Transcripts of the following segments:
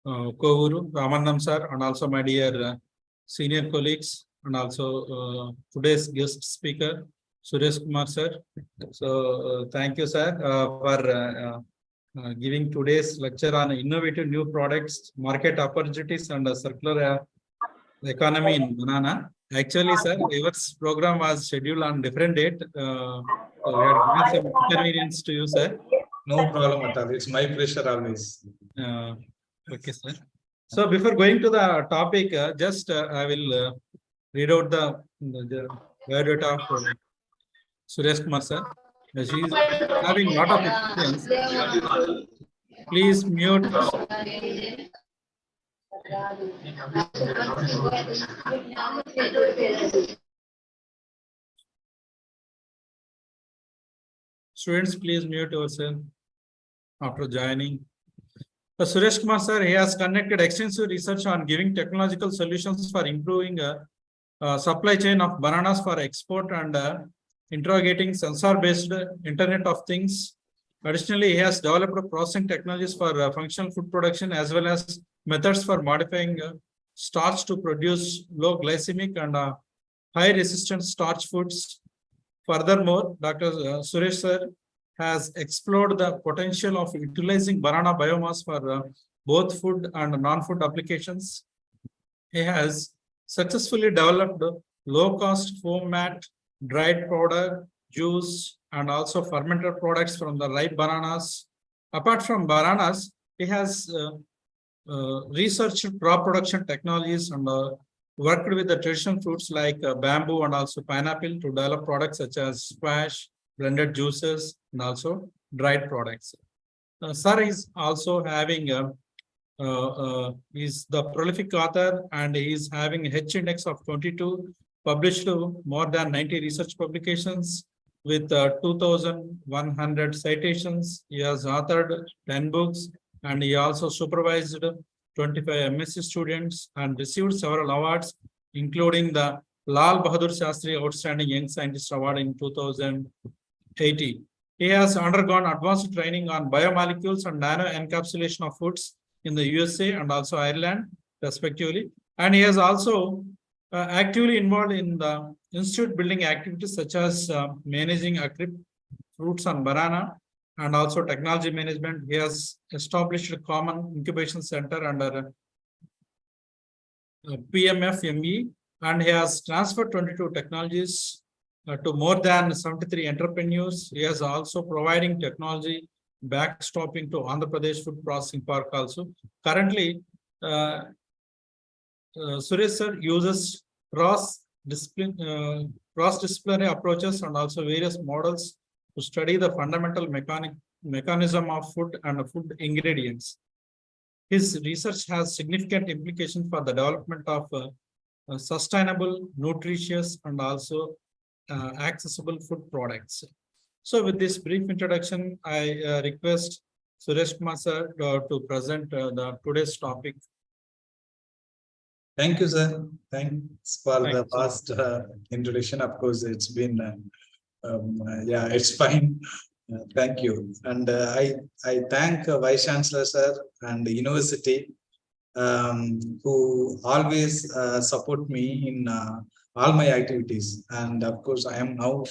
Kovuru, Ramanam sir, and also my dear senior colleagues, and also today's guest speaker, Suresh Kumar sir. So thank you, sir, for giving today's lecture on innovative new products, market opportunities, and circular economy in banana. Actually, sir, your program was scheduled on different date. So we had given some inconvenience to you, sir. No problem at all. It's my pleasure always. Okay, sir. So before going to the topic, just I will read out the biodata of Suresh Kumar sir. She is having a lot of experience. Please mute. Students, please mute yourself after joining. Suresh Kumar sir, he has conducted extensive research on giving technological solutions for improving supply chain of bananas for export and interrogating sensor-based Internet of Things. Additionally, he has developed processing technologies for functional food production as well as methods for modifying starch to produce low glycemic and high resistance starch foods. Furthermore, Dr. Suresh sir has explored the potential of utilizing banana biomass for both food and non-food applications. He has successfully developed low-cost foam mat, dried powder, juice, and also fermented products from the ripe bananas. Apart from bananas, he has researched crop production technologies and worked with the traditional fruits like bamboo and also pineapple to develop products such as squash, blended juices, and also dried products. Sir is also having is the prolific author and he is having H index of 22, published more than 90 research publications with 2,100 citations. He has authored 10 books and he also supervised 25 MSc students and received several awards, including the Lal Bahadur Shastri Outstanding Young Scientist Award in 2018. He has undergone advanced training on biomolecules and nano encapsulation of foods in the USA and also Ireland, respectively. And he has also actively involved in the institute building activities such as managing fruits and banana and also technology management. He has established a common incubation center under PMFME and he has transferred 22 technologies to more than 73 entrepreneurs. He is also providing technology backstopping to Andhra Pradesh Food Processing Park also. Currently, Suresh sir uses cross-disciplinary approaches and also various models to study the fundamental mechanism of food and food ingredients. His research has significant implications for the development of sustainable, nutritious, and also accessible food products. So with this brief introduction, I request Suresh Kumar sir to present the today's topic. Thank you, sir. Thanks for the past introduction. Of course, it's been, yeah, it's fine. Thank you. And I thank Vice Chancellor sir and the university who always support me in all my activities. And of course, I am now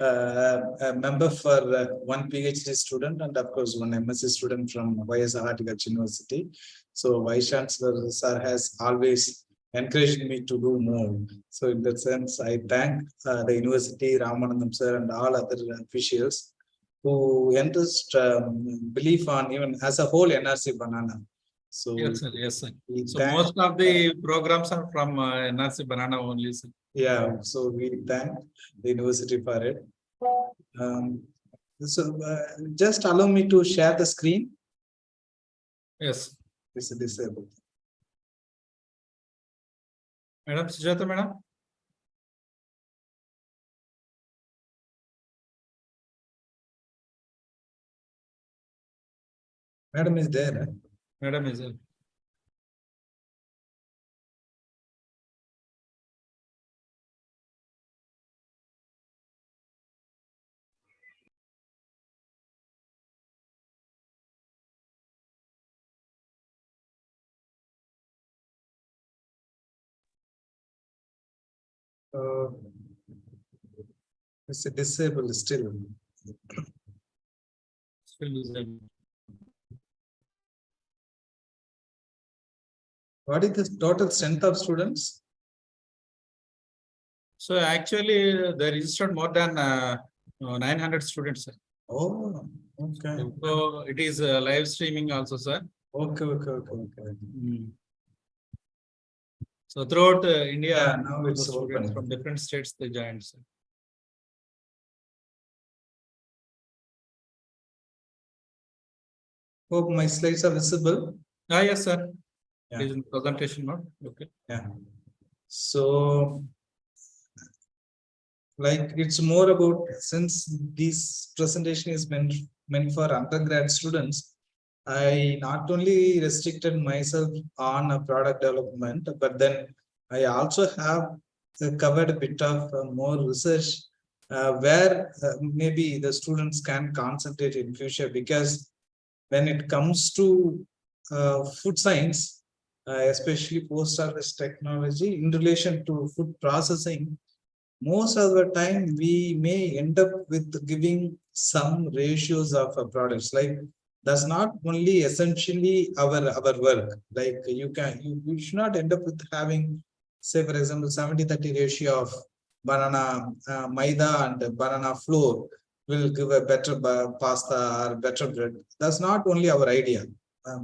a member for one PhD student and of course one MSc student from YSR Horticulture University. So Vice Chancellor sir has always encouraged me to do more. So in that sense, I thank the university, Ramanandam sir and all other officials who entrust belief on even as a whole NRC banana. So yes, sir. Yes, sir. So most of the programs are from NRC banana only, sir. Yeah, so we thank the university for it. So just allow me to share the screen. Yes. This is disabled. Madam Sujata, madam. Madam is there. Madam is there. Uh, it's a disabled still. Still disabled. What is the total strength of students? So actually, they registered more than 900 students, sir. Oh, okay. So it is live streaming also, sir. Okay, okay, okay, okay. Mm. So throughout India, Yeah, now the it's students open. from different states they joined, sir. Hope my slides are visible. Ah, yes, sir. Yeah. It is in presentation mode. Okay. Yeah. So, like it's more about, since this presentation is meant for undergrad students, I not only restricted myself on a product development, but then I also have covered a bit of more research where maybe the students can concentrate in future, because when it comes to food science, especially post-harvest technology in relation to food processing, most of the time we may end up with giving some ratios of products. Like that's not only essentially our work. Like you should not end up with having, say for example, 70-30 ratio of banana maida and banana flour will give a better pasta or better bread. That's not only our idea.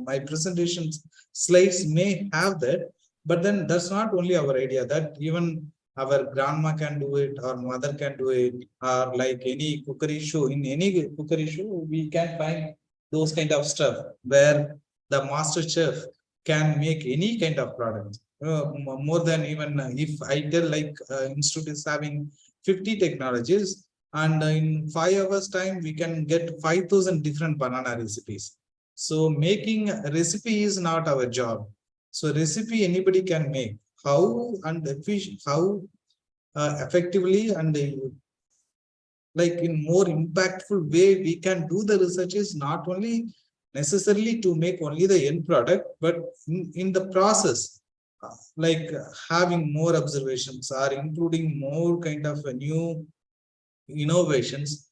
My presentation slides may have that, but then that's not only our idea. That even our grandma can do it, or mother can do it, or like any cookery show. In any cookery show, we can find those kind of stuff where the master chef can make any kind of product. More than even if I tell like institute is having 50 technologies, and in 5 hours time we can get 5,000 different banana recipes. So making a recipe is not our job. So recipe anybody can make. How and efficient, how effectively and like in more impactful way we can do the research is not only necessarily to make only the end product, but in the process, like having more observations or including more kind of a new innovations.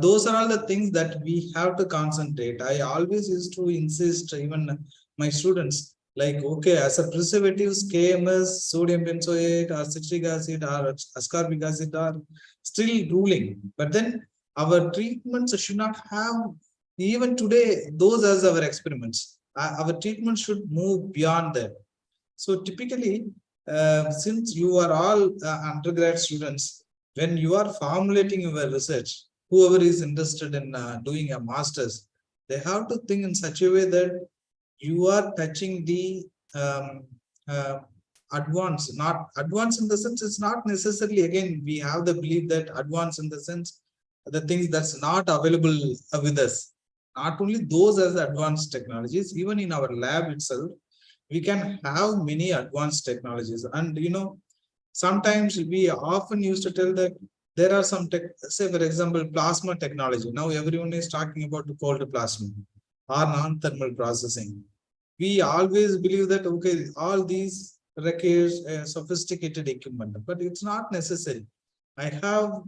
Those are all the things that we have to concentrate. I always used to insist, even my students, like, okay, as a preservatives, KMS, sodium benzoate, or citric acid, or ascorbic acid are still ruling. But then our treatments should not have, even today, those as our experiments. Our treatment should move beyond that. So typically, since you are all undergrad students, when you are formulating your research, whoever is interested in doing a master's, they have to think in such a way that you are touching the um, uh, advanced, not advanced in the sense it's not necessarily, again, we have the belief that advanced in the sense the things that's not available with us. Not only those as advanced technologies, even in our lab itself, we can have many advanced technologies. And sometimes we often used to tell that there are some tech, say for example, plasma technology. Now everyone is talking about the cold plasma or non-thermal processing. We always believe that, okay, all these requires sophisticated equipment, but it's not necessary. I have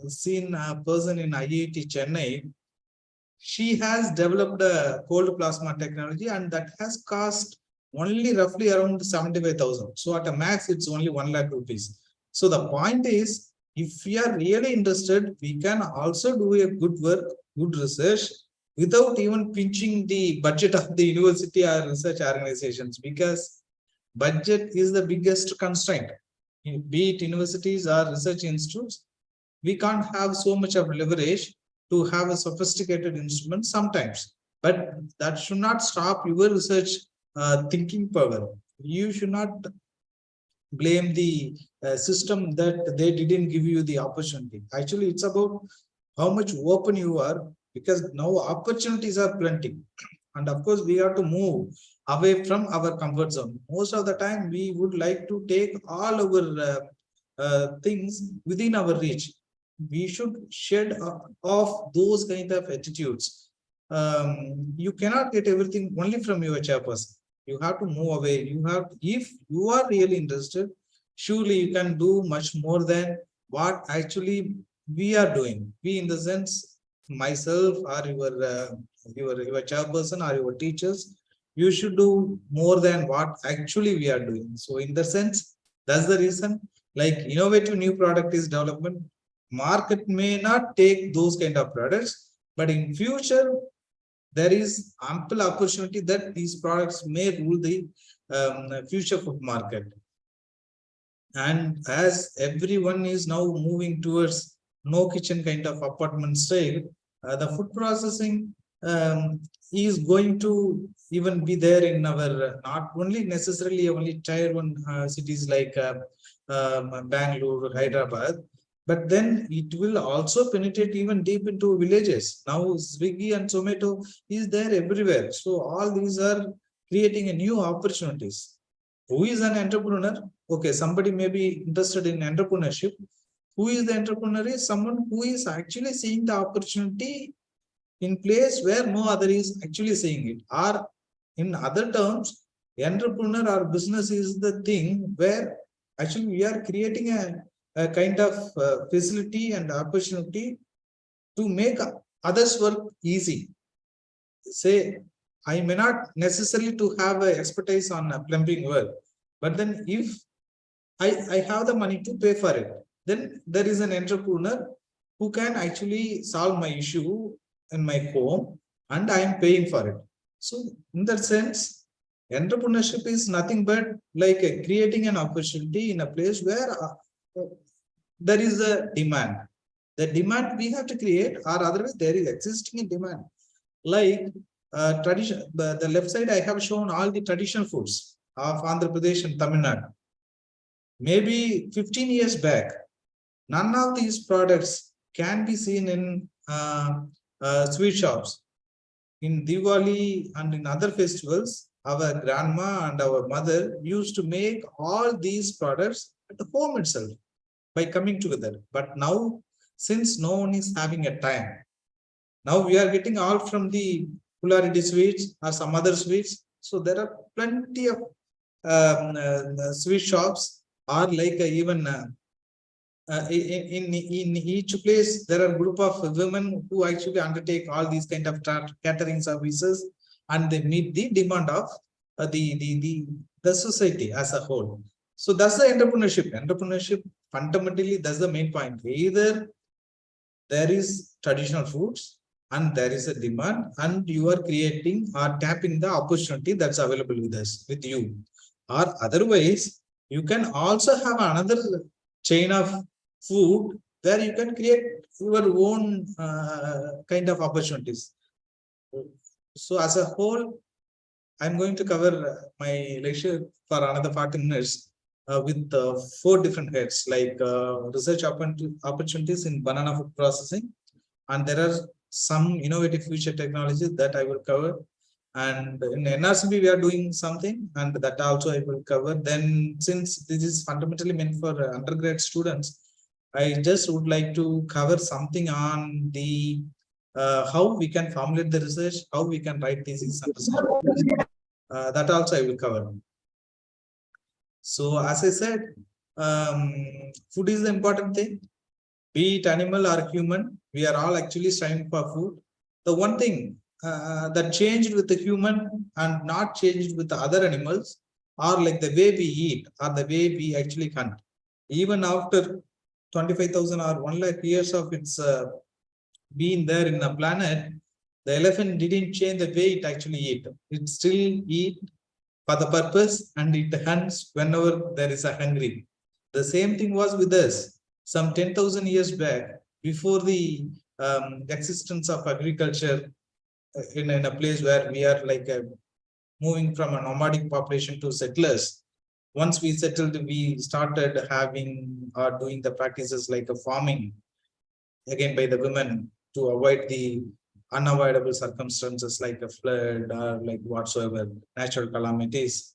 seen a person in IIT Chennai. She has developed a cold plasma technology, and that has cost only roughly around 75,000. So at a max, it's only 1 lakh rupees. So the point is, if we are really interested, we can also do a good work, good research, without even pinching the budget of the university or research organizations, because budget is the biggest constraint. Be it universities or research institutes, we can't have so much of leverage to have a sophisticated instrument sometimes, but that should not stop your research thinking power. You should not blame the system that they didn't give you the opportunity. Actually, it's about how much open you are, because now opportunities are plenty. And of course, we have to move away from our comfort zone. Most of the time, we would like to take all our things within our reach. We should shed off those kind of attitudes. You cannot get everything only from your chairperson. You have to move away. You have, if you are really interested, surely you can do much more than what actually we are doing. We, in the sense, myself or your chairperson or your teachers, you should do more than what actually we are doing. So in the sense, that's the reason, like innovative new product is development. Market may not take those kind of products, but in future, there is ample opportunity that these products may rule the future food market. And as everyone is now moving towards no kitchen kind of apartment style, the food processing is going to even be there in our not only necessarily only tier one cities like Bangalore, Hyderabad, but then it will also penetrate even deep into villages. Now Swiggy and Zomato is there everywhere. So all these are creating a new opportunities. Who is an entrepreneur? Okay, somebody may be interested in entrepreneurship. Who is the entrepreneur? Is someone who is actually seeing the opportunity in place where no other is actually seeing it. Or in other terms, entrepreneur or business is the thing where actually we are creating a kind of facility and opportunity to make others work easy. Say, I may not necessarily to have a expertise on plumbing work, but then if I have the money to pay for it, then there is an entrepreneur who can actually solve my issue in my home and I am paying for it. So in that sense, entrepreneurship is nothing but like creating an opportunity in a place where there is a demand. The demand we have to create, or otherwise there is existing a demand. Like tradition, the left side I have shown all the traditional foods of Andhra Pradesh and Tamil Nadu. Maybe 15 years back, none of these products can be seen in sweet shops. In Diwali and in other festivals, our grandma and our mother used to make all these products at the home itself by coming together. But now, since no one is having a time, now we are getting all from the polarity sweets or some other sweets. So there are plenty of sweet shops, or like even in each place there are group of women who actually undertake all these kind of catering services, and they meet the demand of the society as a whole. So that's the entrepreneurship fundamentally, that's the main point. Either there is traditional foods and there is a demand, and you are creating or tapping the opportunity that's available with you, or otherwise you can also have another chain of food where you can create your own kind of opportunities. So as a whole, I'm going to cover my lecture for another 40 minutes with 4 different heads, like research opportunities in banana food processing, and there are some innovative future technologies that I will cover. And in NRCB, we are doing something, and that also I will cover. Then, since this is fundamentally meant for undergrad students, I just would like to cover something on the how we can formulate the research, how we can write thesis, that also I will cover. So, as I said, food is the important thing. Be it animal or human, we are all actually striving for food. The one thing that changed with the human and not changed with the other animals are like the way we eat or the way we actually hunt. Even after 25,000 or 1 lakh years of its being there in the planet, the elephant didn't change the way it actually eat. It still eat for the purpose, and it hunts whenever there is a hungry. The same thing was with us. Some 10,000 years back, before the existence of agriculture in a place where we are like moving from a nomadic population to settlers. Once we settled, we started having or doing the practices like a farming, again by the women, to avoid the unavoidable circumstances like a flood or like whatsoever natural calamities.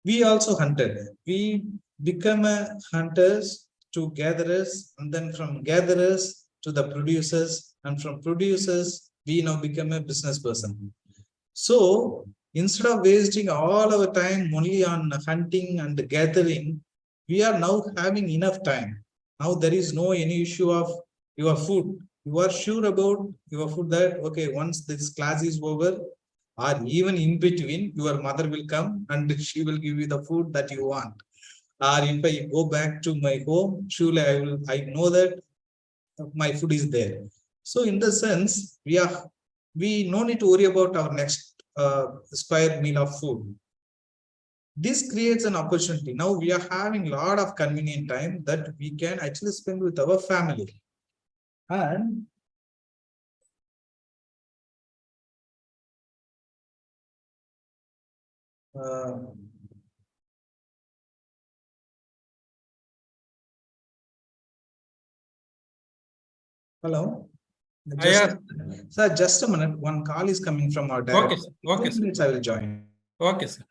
We also hunted. We become a hunters to gatherers, and then from gatherers to the producers, and from producers we now become a business person. So instead of wasting all our time only on hunting and gathering, we are now having enough time. Now there is no any issue of your food. You are sure about your food that, okay, once this class is over, or even in between, your mother will come and she will give you the food that you want. Or if I go back to my home, surely I know that my food is there. So in the sense, we no need to worry about our next square meal of food. This creates an opportunity. Now we are having a lot of convenient time that we can actually spend with our family. And hello. Yeah. Sir, just a minute. One call is coming from our director. Okay, sir. Okay, 2 minutes I will join. Okay, sir.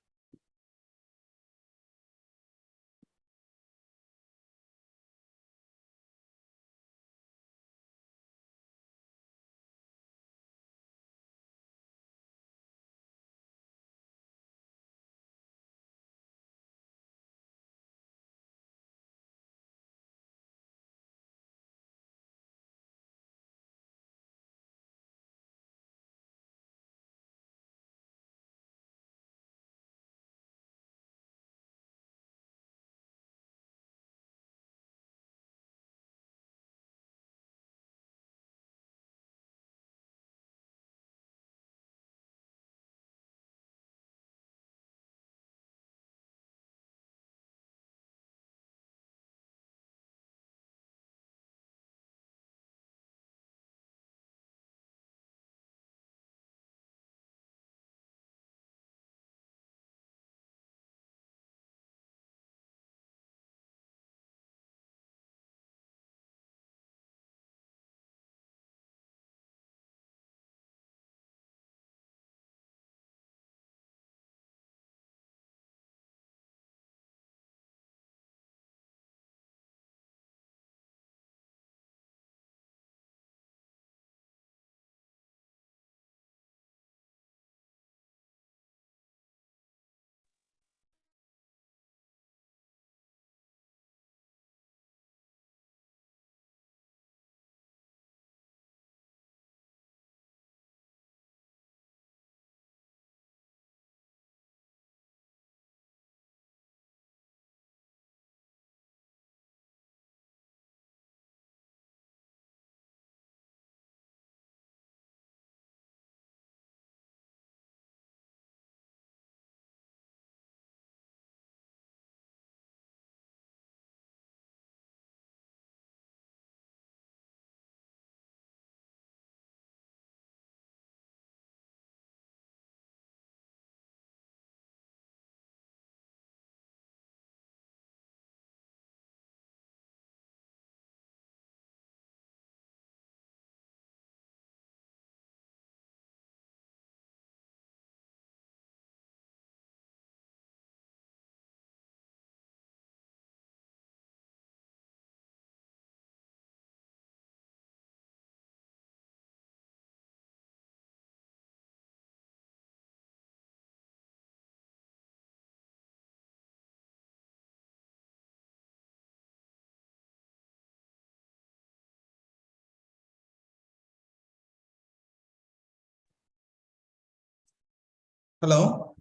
Hello.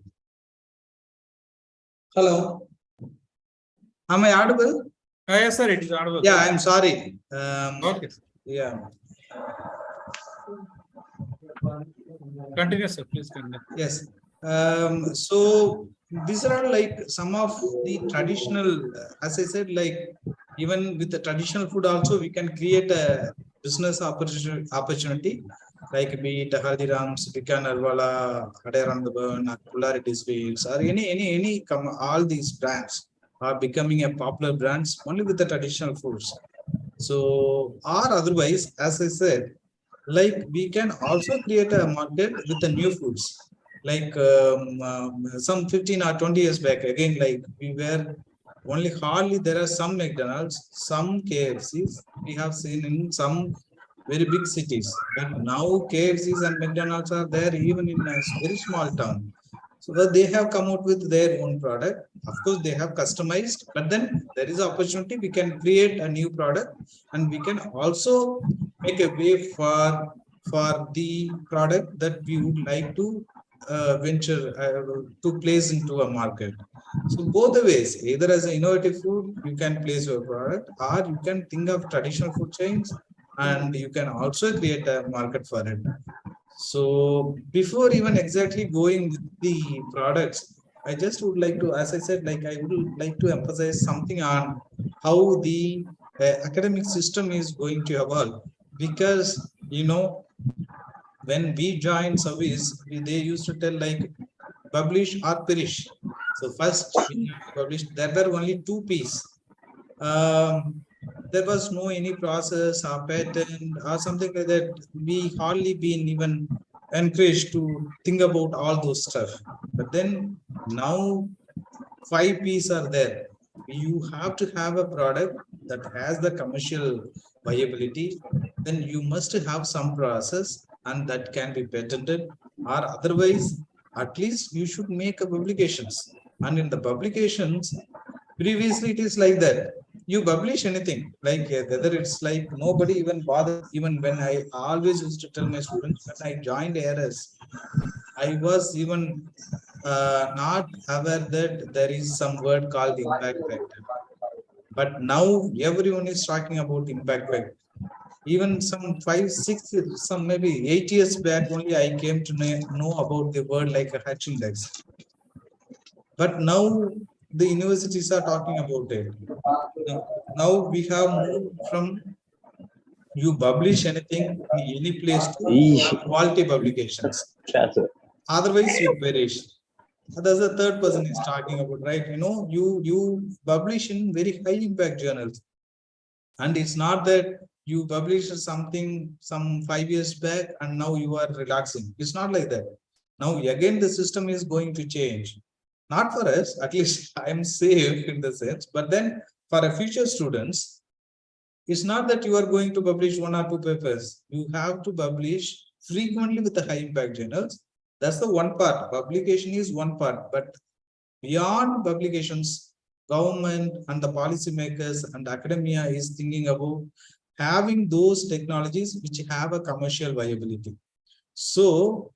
Hello. Am I audible? Yes, sir. It is audible. Yeah, I'm sorry. Okay. Yeah. Continue, sir. Please continue. Yes. So these are all like some of the traditional, as I said, like even with the traditional food also, we can create a business opportunity, like be it Haldiram's, Bika Narwala, Aderan the Burn, or Polarity Sweets, or any all these brands are becoming a popular brands only with the traditional foods. So, or otherwise, as I said, like we can also create a market with the new foods. Like some 15 or 20 years back, again, like we were only hardly there are some McDonald's, some KFCs we have seen in some very big cities. But now KFCs and McDonald's are there even in a very small town. So they have come out with their own product. Of course, they have customized, but then there is opportunity. We can create a new product, and we can also make a way for the product that we would like to venture to place into a market. So both the ways, either as an innovative food, you can place your product, or you can think of traditional food chains, and you can also create a market for it. So before even exactly going with the products, I just would like to, as I said, like I would like to emphasize something on how the academic system is going to evolve. Because, when we joined service, they used to tell like publish or perish. So first we have to publish. There were only two P's. There was no any process or pattern or something like that. We hardly been even encouraged to think about all those stuff. But then now 5 P's are there. You have to have a product that has the commercial viability. Then you must have some process, and that can be patented, or otherwise, at least you should make a publications. And in the publications, previously it is like that. You publish anything, like whether it's like nobody even bothered. Even when I always used to tell my students, when I joined ARS, I was even not aware that there is some word called impact factor. But now everyone is talking about impact factor. Even some 5, 6, some maybe 8 years back only, I came to know about the word like a hatch index. But now the universities are talking about it. Now we have moved from you publish anything in any place to quality publications. Otherwise, you perish. That's the third person is talking about, right? You publish in very high impact journals, and it's not that you published something some 5 years back and now you are relaxing. It's not like that. Now again the system is going to change. Not for us, at least I'm safe in the sense, but then for a future students, it's not that you are going to publish 1 or 2 papers. You have to publish frequently with the high impact journals. That's the one part. Publication is one part, but beyond publications, government and the policymakers and academia is thinking about having those technologies which have a commercial viability. So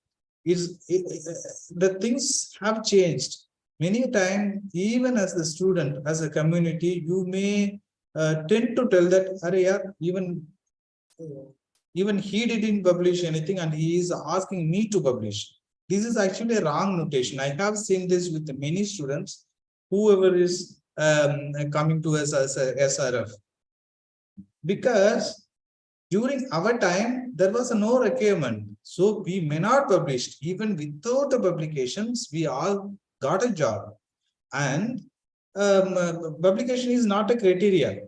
the things have changed. Many times, even as the student, as a community, you may tend to tell that, even he didn't publish anything and he is asking me to publish. This is actually a wrong notation. I have seen this with many students, whoever is coming to us as a SRF. Because during our time, there was no requirement. So we may not publish. Even without the publications, we all got a job. And publication is not a criteria.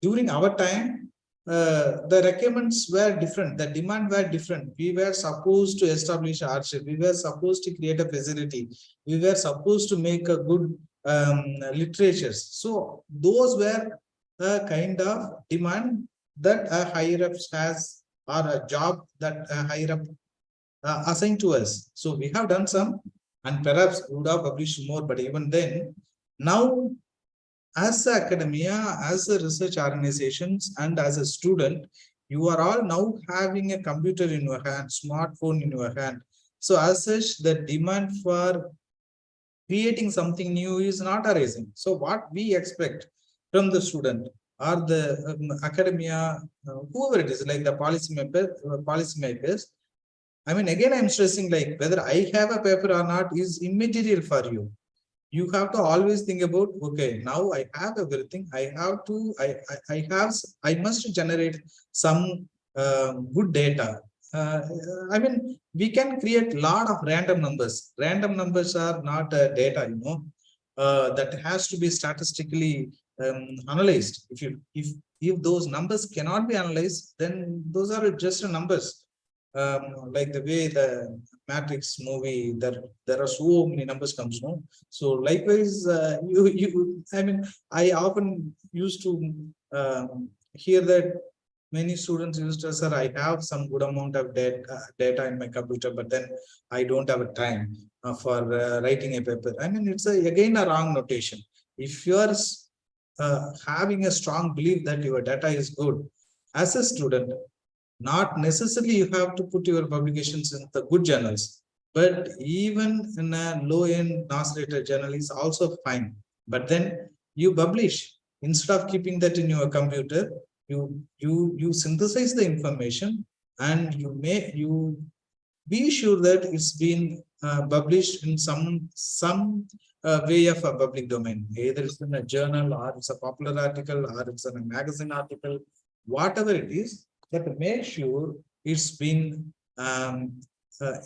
During our time, the requirements were different, the demand were different. We were supposed to establish archive, we were supposed to create a facility, we were supposed to make a good literatures. So those were a kind of demand that a higher up has, or a job that a higher up assigned to us. So we have done some, and perhaps we would have published more, but even then, now as academia, as a research organizations, and as a student, you are all now having a computer in your hand, smartphone in your hand. So as such, the demand for creating something new is not arising. So what we expect from the student or the academia, whoever it is, like the policymakers. I mean, again, I'm stressing like whether I have a paper or not is immaterial for you. You have to always think about, okay, now I have everything. I must generate some good data. I mean, we can create a lot of random numbers. Random numbers are not data, that has to be statistically analyzed. If those numbers cannot be analyzed, then those are just numbers. Like the way the Matrix movie, there are so many numbers comes, no? So likewise, I mean, I often used to hear that many students used to, sir, I have some good amount of data in my computer, but then I don't have a time for writing a paper. I mean, it's again a wrong notation. If you are having a strong belief that your data is good, as a student, not necessarily you have to put your publications in the good journals, but even in a low-end non-rated journal is also fine. But then you publish instead of keeping that in your computer. You synthesize the information, and you be sure that it's been published in some way of a public domain. Either it's in a journal, or it's a popular article, or it's in a magazine article, whatever it is, that make sure it's been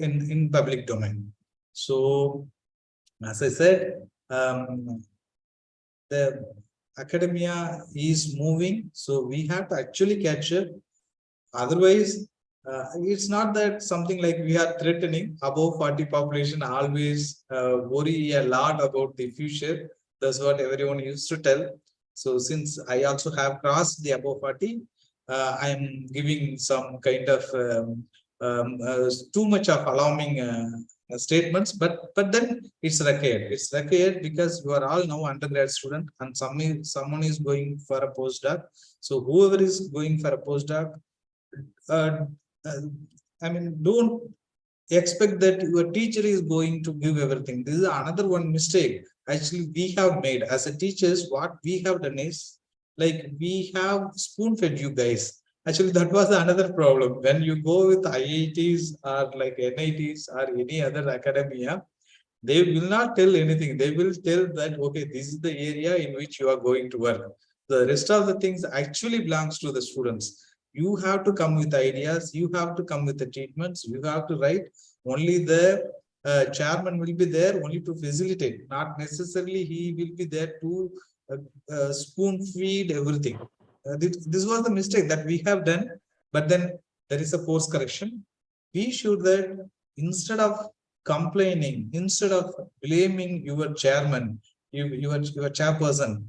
in public domain. So, as I said, the academia is moving, so we have to actually catch up. Otherwise, it's not that something like we are threatening. Above 40 population always worry a lot about the future. That's what everyone used to tell. So since I also have crossed the above 40, I am giving some kind of too much of alarming statements, but then it's required. It's required because you are all now undergrad student, and someone is going for a postdoc. So whoever is going for a postdoc, uh, uh, I mean, don't expect that your teacher is going to give everything. This is another one mistake actually we have made as a teachers. What we have done is, like, we have spoon fed you guys. Actually, that was another problem. When you go with IITs or like NITs or any other academia, they will not tell anything. They will tell that, okay, this is the area in which you are going to work. The rest of the things actually belongs to the students. You have to come with ideas. You have to come with the treatments. You have to write. Only the chairman will be there only to facilitate. Not necessarily he will be there to spoon feed everything. This was the mistake that we have done. But then there is a course correction. Be sure that instead of complaining, instead of blaming your chairman, your chairperson,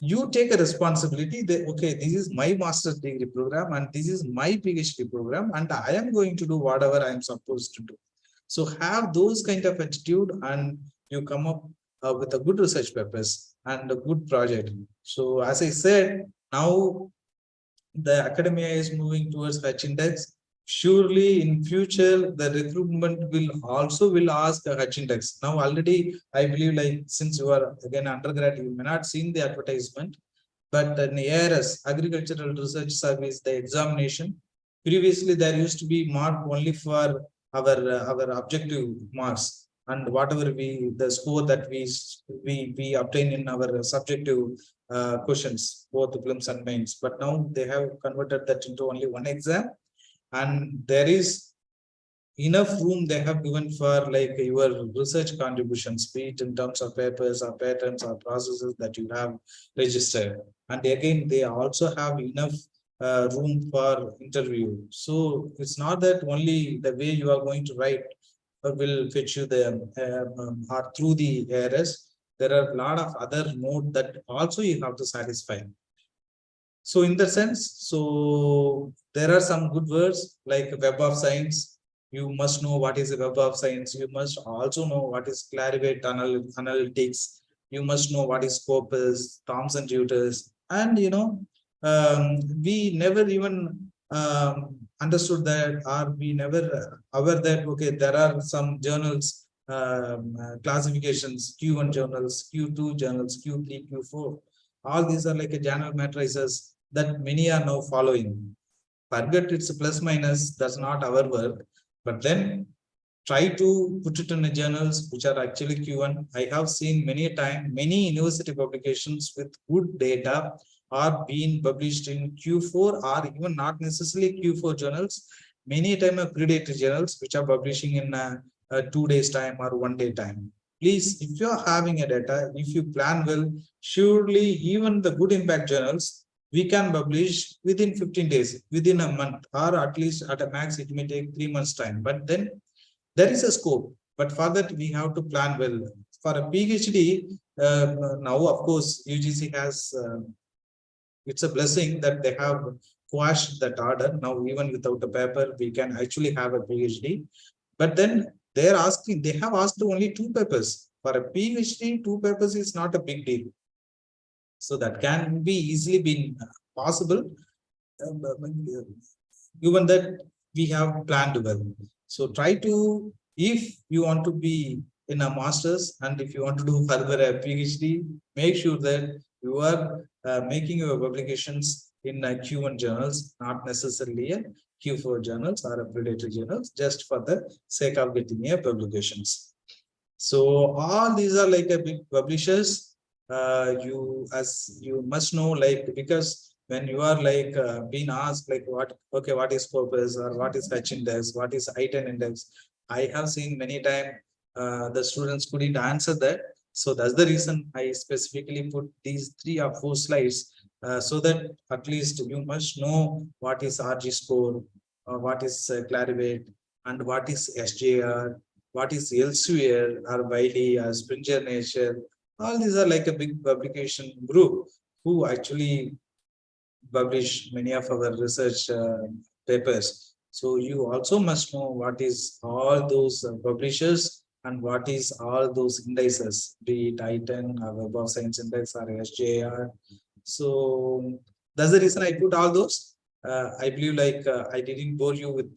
you take a responsibility that, okay, this is my master's degree program and this is my PhD program, and I am going to do whatever I am supposed to do. So have those kind of attitude, and you come up with a good research purpose and a good project. So as I said, now the academia is moving towards H index. Surely in future, the recruitment will ask a H index. Now already, I believe, like, since you are again undergrad, you may not seen the advertisement, but in ARS, Agricultural Research Service, the examination, previously there used to be mark only for our objective marks, and whatever the score that we obtain in our subjective questions, both the prelims and mains. But now they have converted that into only one exam, and there is enough room they have given for like your research contributions, be it in terms of papers or patents or processes that you have registered. And again, they also have enough room for interview. So it's not that only the way you are going to write will fetch you the or through the ARS. There are a lot of other mode that also you have to satisfy. So in that sense, so there are some good words like Web of Science. You must know what is a Web of Science. You must also know what is Clarivate analytics. You must know what is Scopus, Thomson Reuters, and we never even understood that, or we never aware that, okay, there are some journals classifications, Q1 journals, Q2 journals, Q3, Q4. All these are like a journal matrices that many are now following. Forget it's a plus minus, that's not our work. But then try to put it in the journals which are actually Q1. I have seen many times, many university publications with good data are being published in Q4, or even not necessarily Q4 journals. Many times predatory journals which are publishing in 2 days time or 1 day time. Please, if you are having a data, if you plan well, surely even the good impact journals, we can publish within 15 days, within a month, or at least at a max, it may take 3 months time. But then there is a scope, but for that we have to plan well. For a PhD, now of course UGC has it's a blessing that they have quashed that order. Now, even without a paper, we can actually have a PhD. But then they have asked only 2 papers. For a PhD, 2 papers is not a big deal. So that can be easily been possible, given that we have planned well. So try to, if you want to be in a master's and if you want to do further a PhD, make sure that you are making your publications in Q1 journals, not necessarily a Q4 journals or a predatory journals, just for the sake of getting a publications. So all these are like a big publishers. As you must know, like, because when you are like being asked like what is purpose or what is H index, what is I-10 index, I have seen many times the students couldn't answer that. So that's the reason I specifically put these 3 or 4 slides so that at least you must know what is RG score, what is Clarivate, and what is SJR, what is elsewhere or Wiley or Springer Nature. All these are like a big publication group who actually publish many of our research papers. So you also must know what is all those publishers and what is all those indices, be it I-10 or Web of Science Index or SJR. So that's the reason I put all those. I believe like I didn't bore you with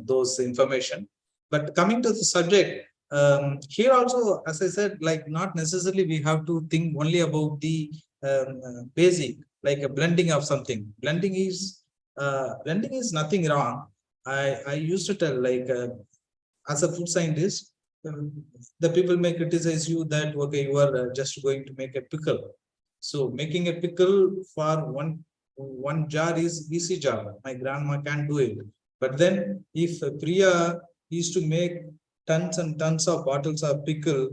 those information. But coming to the subject, here also, as I said, like not necessarily we have to think only about the basic, like a blending of something. Blending is nothing wrong. I used to tell like as a food scientist, the people may criticize you that okay, you are just going to make a pickle. So making a pickle for one jar is easy job. My grandma can do it. But then if Priya used to make tons and tons of bottles of pickle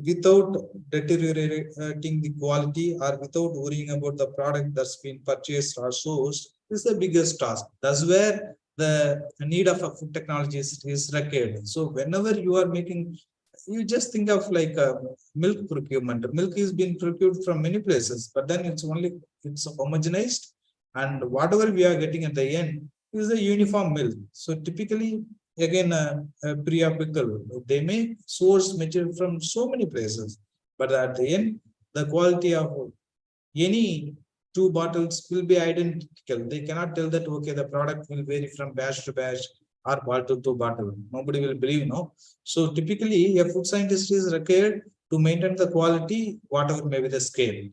without deteriorating the quality or without worrying about the product that's been purchased or sourced is the biggest task. That's where the need of a food technology is required. So whenever you are making, you just think of like milk procurement. Milk is being procured from many places, but then it's homogenized, and whatever we are getting at the end is a uniform milk. So typically, again, Priya pickle, they may source material from so many places, but at the end, the quality of any 2 bottles will be identical. They cannot tell that okay, the product will vary from batch to batch or bottle to bottle. Nobody will believe, no. So typically, a food scientist is required to maintain the quality, whatever may be the scale,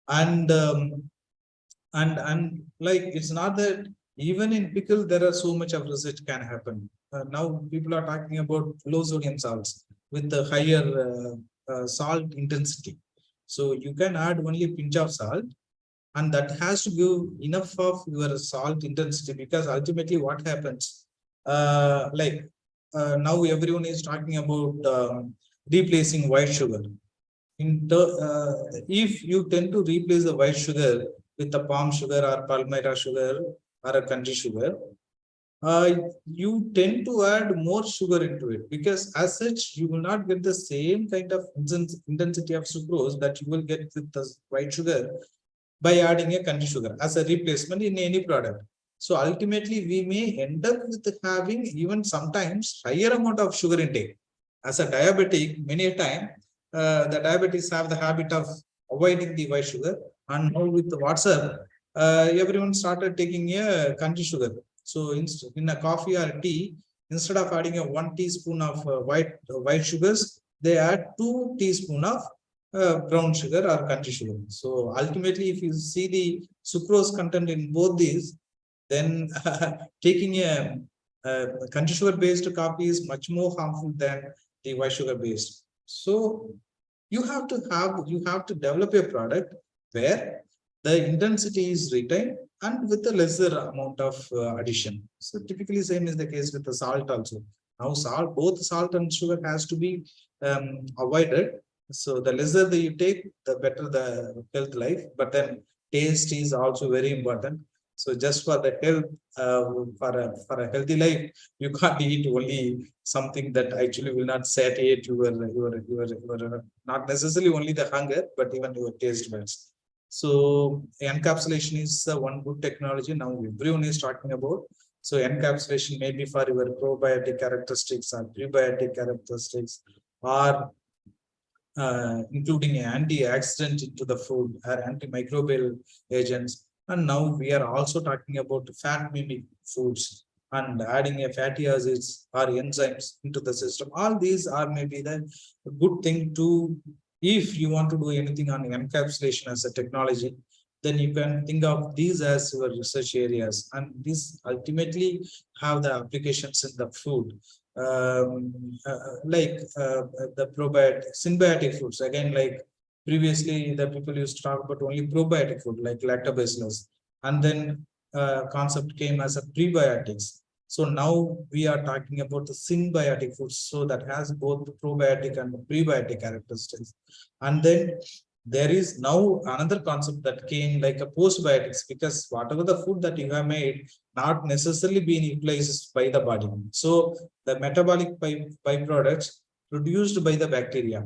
and like it's not that even in pickle there are so much of research can happen. Now people are talking about low sodium salts with the higher salt intensity. So you can add only a pinch of salt, and that has to give enough of your salt intensity, because ultimately what happens, now everyone is talking about replacing white sugar. If you tend to replace the white sugar with the palm sugar or palmyra sugar or a country sugar, you tend to add more sugar into it, because as such you will not get the same kind of intensity of sucrose that you will get with the white sugar by adding a country sugar as a replacement in any product. So ultimately we may end up with having even sometimes higher amount of sugar intake. As a diabetic, many a time the diabetics have the habit of avoiding the white sugar, and now with the WhatsApp, everyone started taking a country sugar. So in a coffee or tea, instead of adding a 1 teaspoon of white sugars, they add 2 teaspoon of brown sugar or country sugar. So ultimately, if you see the sucrose content in both these, then taking a country sugar based coffee is much more harmful than the white sugar based. So you have to develop a product where the intensity is retained and with a lesser amount of addition. So typically same is the case with the salt also. Now both salt and sugar has to be avoided. So the lesser that you take, the better the health life. But then taste is also very important. So just for the health, for a healthy life, you can't eat only something that actually will not satiate your not necessarily only the hunger, but even your taste buds. So encapsulation is one good technology now everyone is talking about. So encapsulation may be for your probiotic characteristics or prebiotic characteristics, or including antioxidant into the food or antimicrobial agents. And now we are also talking about fat mimic foods and adding a fatty acids or enzymes into the system. All these are maybe the good thing to, if you want to do anything on encapsulation as a technology, then you can think of these as your research areas, and these ultimately have the applications in the food. Like the probiotic symbiotic foods again, like previously the people used to talk about only probiotic food like lactobacillus, and then concept came as a prebiotics. So now we are talking about the symbiotic foods, so that has both probiotic and prebiotic characteristics. And then there is now another concept that came like a postbiotics, because whatever the food that you have made not necessarily being utilized by the body. So the metabolic byproducts produced by the bacteria,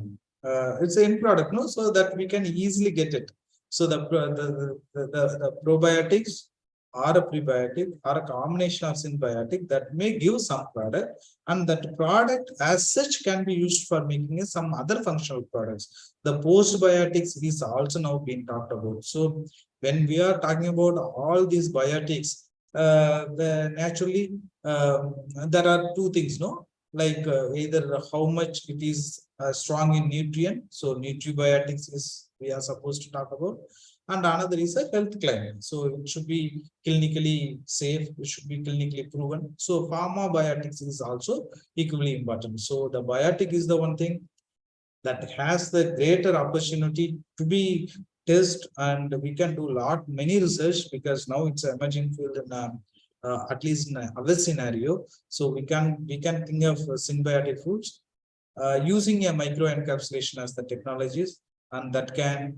it's an end product, no? So that we can easily get it. So the probiotics or a prebiotic or a combination of symbiotic that may give some product, and that product as such can be used for making some other functional products. The postbiotics is also now being talked about. So when we are talking about all these biotics, naturally there are two things, no? Like either how much it is strong in nutrient, so nutribiotics is we are supposed to talk about, and another is a health claim. So it should be clinically safe, it should be clinically proven. So pharmabiotics is also equally important. So the biotic is the one thing that has the greater opportunity to be test, and we can do many research, because now it's an emerging field in at least in our scenario. So we can think of symbiotic foods using a micro encapsulation as the technologies, and that can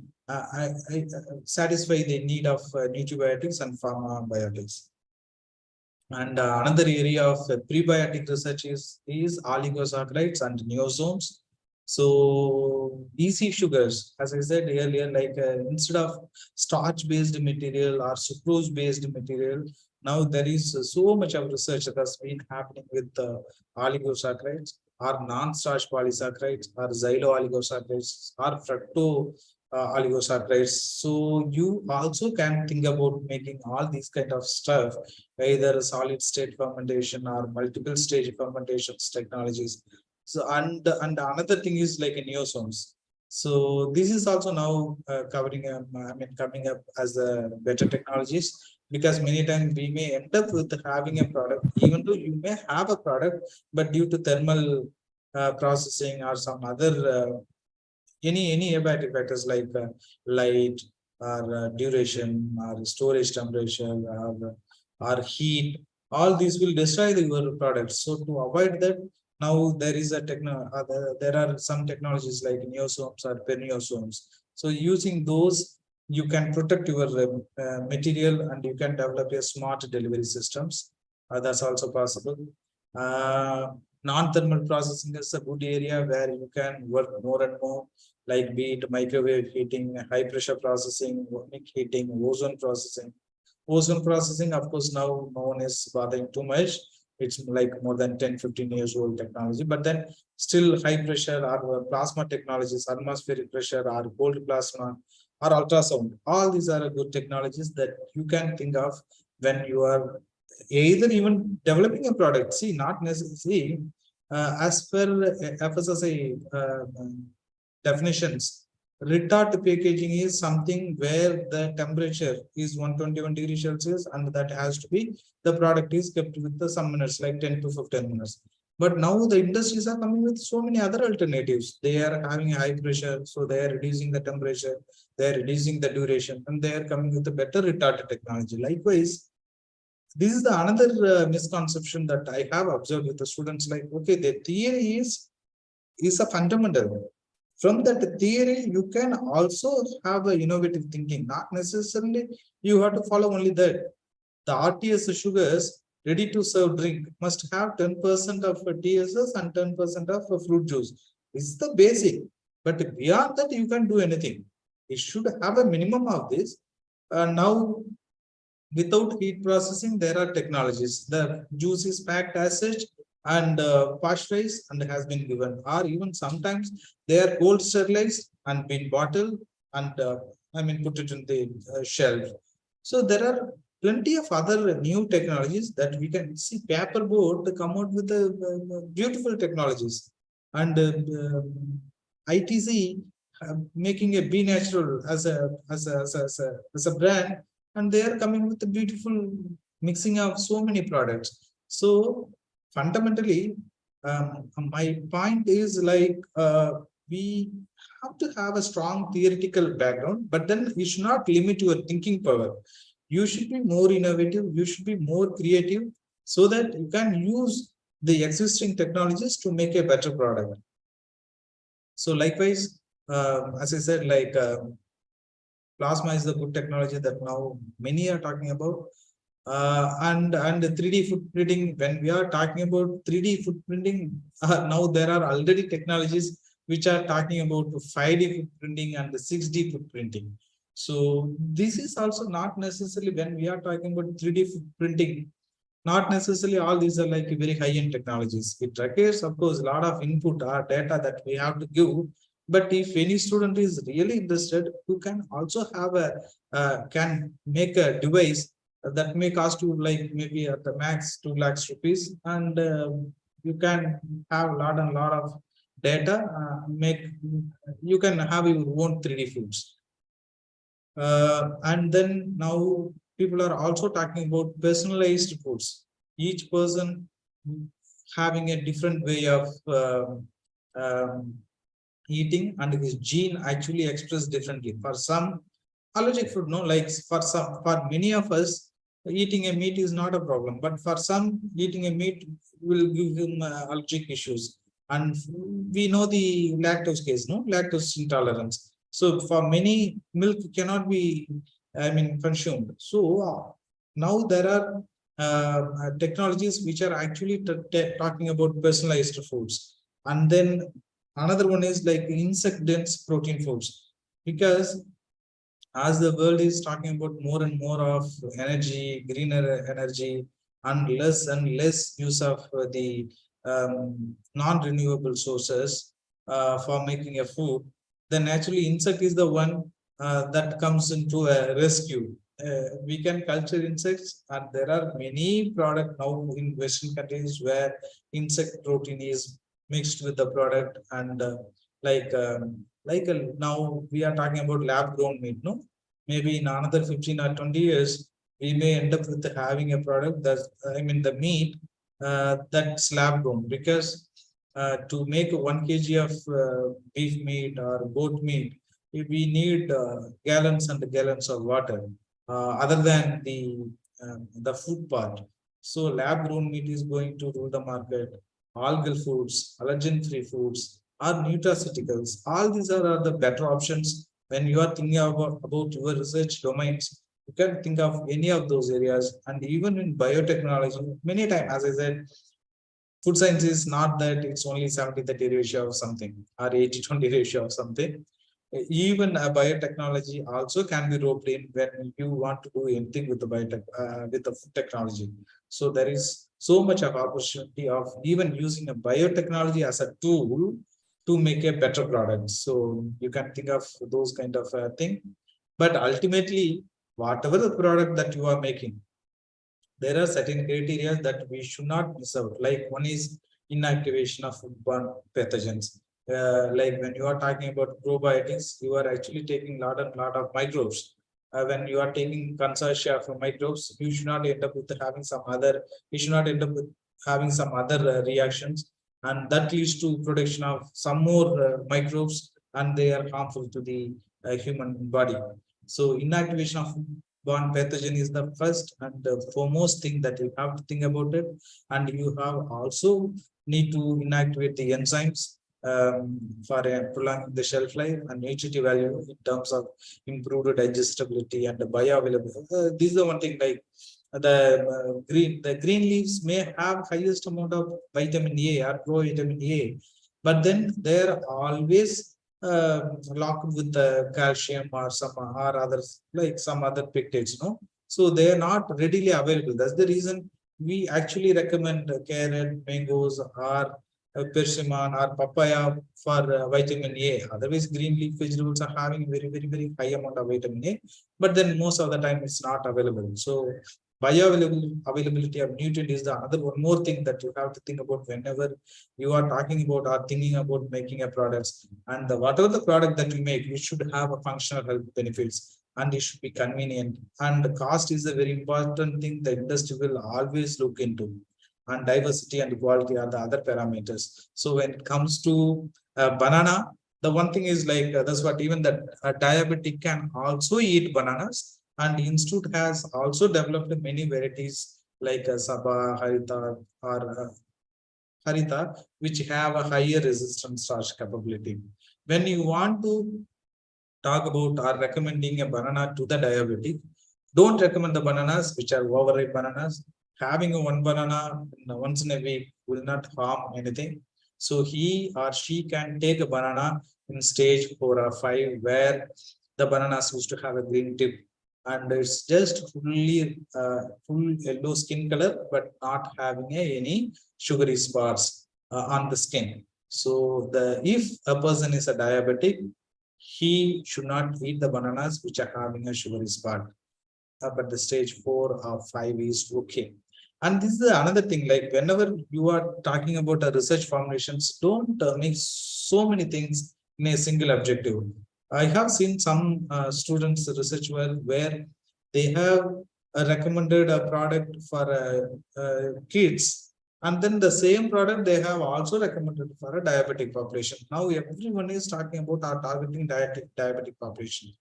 satisfy the need of nutribiotics and pharmabiotics. And another area of prebiotic research is oligosaccharides and neosomes. So easy sugars, as I said earlier, like instead of starch-based material or sucrose-based material, now there is so much of research that has been happening with oligosaccharides, or non-starch polysaccharides, or xylo-oligosaccharides, or fructo oligosaccharides. So you also can think about making all these kind of stuff, either solid state fermentation or multiple stage fermentations technologies. So and another thing is like neosomes. So this is also now coming up as the better technologies, because many times we may end up with having a product, even though you may have a product, but due to thermal processing or some other any abiotic factors like light or duration or storage temperature or heat, all these will destroy your product. So to avoid that, now there is a there are some technologies like neosomes or perneosomes. So using those, you can protect your material, and you can develop a smart delivery systems. That's also possible. Non-thermal processing is a good area where you can work more and more, like be it microwave heating, high pressure processing, onic heating, ozone processing. Ozone processing, of course, now no one is bothering too much. It's like more than 10-15 years old technology, but then still high pressure or plasma technologies, atmospheric pressure or cold plasma or ultrasound. All these are good technologies that you can think of when you are either even developing a product. See, not necessarily as per FSSAI definitions, retard packaging is something where the temperature is 121 degrees Celsius, and that has to be, the product is kept with the some minutes, like 10 to 15 minutes. But now the industries are coming with so many other alternatives. They are having high pressure, so they are reducing the temperature, they are reducing the duration, and they are coming with a better retard technology. Likewise, this is the another misconception that I have observed with the students. Like, okay, the theory is a fundamental. From that theory, you can also have a innovative thinking. Not necessarily you have to follow only that. The RTS sugars ready to serve drink must have 10% of TSS and 10% of fruit juice. This is the basic. But beyond that, you can do anything. it should have a minimum of this. Now, without heat processing, there are technologies. The juice is packed as such and pasteurized and has been given, or even sometimes they are cold sterilized and been bottled and put it in the shelf. So there are plenty of other new technologies that we can see. Paperboard to come out with the beautiful technologies, and ITC making a Be Natural as a brand, and they are coming with a beautiful mixing of so many products. So fundamentally, my point is like we have to have a strong theoretical background, but then you should not limit your thinking power. You should be more innovative, you should be more creative, so that you can use the existing technologies to make a better product. So likewise, as I said, like plasma is the good technology that now many are talking about. And 3D footprinting, when we are talking about 3D footprinting, now there are already technologies which are talking about 5D footprinting and the 6D footprinting. So this is also not necessarily, when we are talking about 3D footprinting, not necessarily all these are like very high-end technologies. It requires, of course, a lot of input or data that we have to give. But if any student is really interested, you can also have a can make a device that may cost you like maybe at the max 2 lakhs rupees, and you can have a lot of data. You can have your own 3D foods. And then now people are also talking about personalized foods. Each person having a different way of eating, and his gene actually expressed differently. For some, allergic food, no, like for many of us, eating a meat is not a problem, but for some, eating a meat will give him allergic issues. And we know the lactose case, no, lactose intolerance. So for many, milk cannot be, consumed. So now there are technologies which are actually talking about personalized foods. And then another one is like insect dense protein foods, because as the world is talking about more and more of energy, greener energy, and less use of the non-renewable sources for making a food, then actually insect is the one that comes into a rescue. We can culture insects, and there are many products now in Western countries where insect protein is mixed with the product, and now we are talking about lab grown meat, no? Maybe in another 15 or 20 years, we may end up with having a product that, the meat that's lab grown, because to make 1 kg of beef meat or goat meat, we need gallons and gallons of water, other than the food part. So lab grown meat is going to rule the market. Algal foods, allergen-free foods, or nutraceuticals. All these are the better options when you are thinking about your research domains. You can think of any of those areas. And even in biotechnology, many times, as I said, food science is not that it's only 70-30 ratio of something or 80-20 ratio of something. Even a biotechnology also can be roped in when you want to do anything with the biotech, with the food technology. So there is so much of opportunity of even using a biotechnology as a tool to make a better product. So you can think of those kind of thing. But ultimately, whatever the product that you are making, there are certain criteria that we should not miss out. Like one is inactivation of foodborne pathogens. Like when you are talking about probiotics, you are actually taking lot of microbes. When you are taking consortia of microbes, you should not end up with having some other. You should not end up with having some other reactions, and that leads to production of some more microbes, and they are harmful to the human body. So inactivation of born pathogen is the first and the foremost thing that you have to think about it. And you have also need to inactivate the enzymes for prolonging the shelf life and nutritive value in terms of improved digestibility and the bioavailability. This is the one thing, like the green leaves may have highest amount of vitamin A or provitamin A, but then there always locked with the calcium or some or others like some other pectins, no. So they are not readily available. That's the reason we actually recommend carrot, mangoes, or persimmon or papaya for vitamin A. Otherwise, green leaf vegetables are having very high amount of vitamin A, but then most of the time it's not available. So bioavailability of nutrient is the other one more thing that you have to think about whenever you are talking about or thinking about making a product. And whatever the product that you make, you should have a functional health benefits and it should be convenient. And the cost is a very important thing the industry will always look into. And diversity and quality are the other parameters. So when it comes to banana, the one thing is like that's what even that diabetic can also eat bananas. And the institute has also developed many varieties like Saba, Harita, or Harita, which have a higher resistance charge capability. When you want to talk about or recommending a banana to the diabetic, don't recommend the bananas which are overripe bananas. Having a one banana once in a week will not harm anything. So he or she can take a banana in stage 4 or 5 where the bananas used to have a green tip and it's just full yellow skin color but not having any sugary spots on the skin. So the if a person is a diabetic, he should not eat the bananas which are having a sugary spot. But the stage 4 or 5 is okay. And this is another thing, like whenever you are talking about a research formulations, don't mix so many things in a single objective. I have seen some students research well where they have recommended a product for kids, and then the same product they have also recommended for a diabetic population. Now everyone is talking about our targeting diabetic population.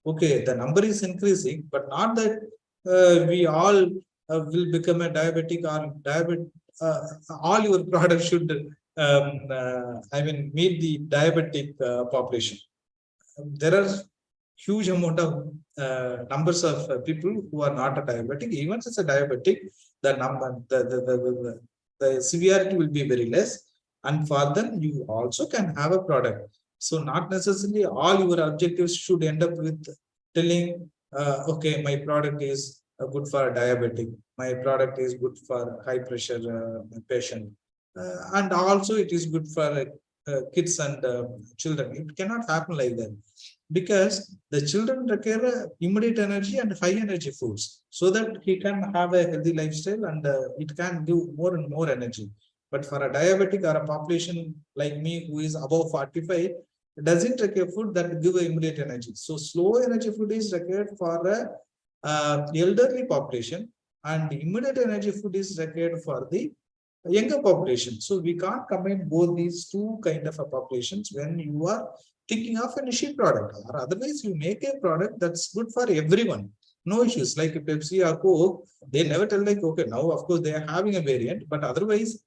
Okay, the number is increasing, but not that we all will become a diabetic or diabetic. All your products should, I mean, meet the diabetic population. There are huge amount of numbers of people who are not a diabetic. Even as a diabetic, the number, the severity will be very less. And for them, you also can have a product. So not necessarily all your objectives should end up with telling, okay, my product is good for diabetic. My product is good for high pressure patient. And also it is good for kids and children. It cannot happen like that because the children require immediate energy and high energy foods so that he can have a healthy lifestyle and it can give more and more energy. But for a diabetic or a population like me who is above 45, it doesn't require food that give immediate energy. So slow energy food is required for a elderly population and immediate energy food is required for the younger population. So we can't combine both these two kind of a populations when you are thinking of a niche product, or otherwise you make a product that's good for everyone. No issues like Pepsi or Coke. They never tell like, okay, now of course they are having a variant, but otherwise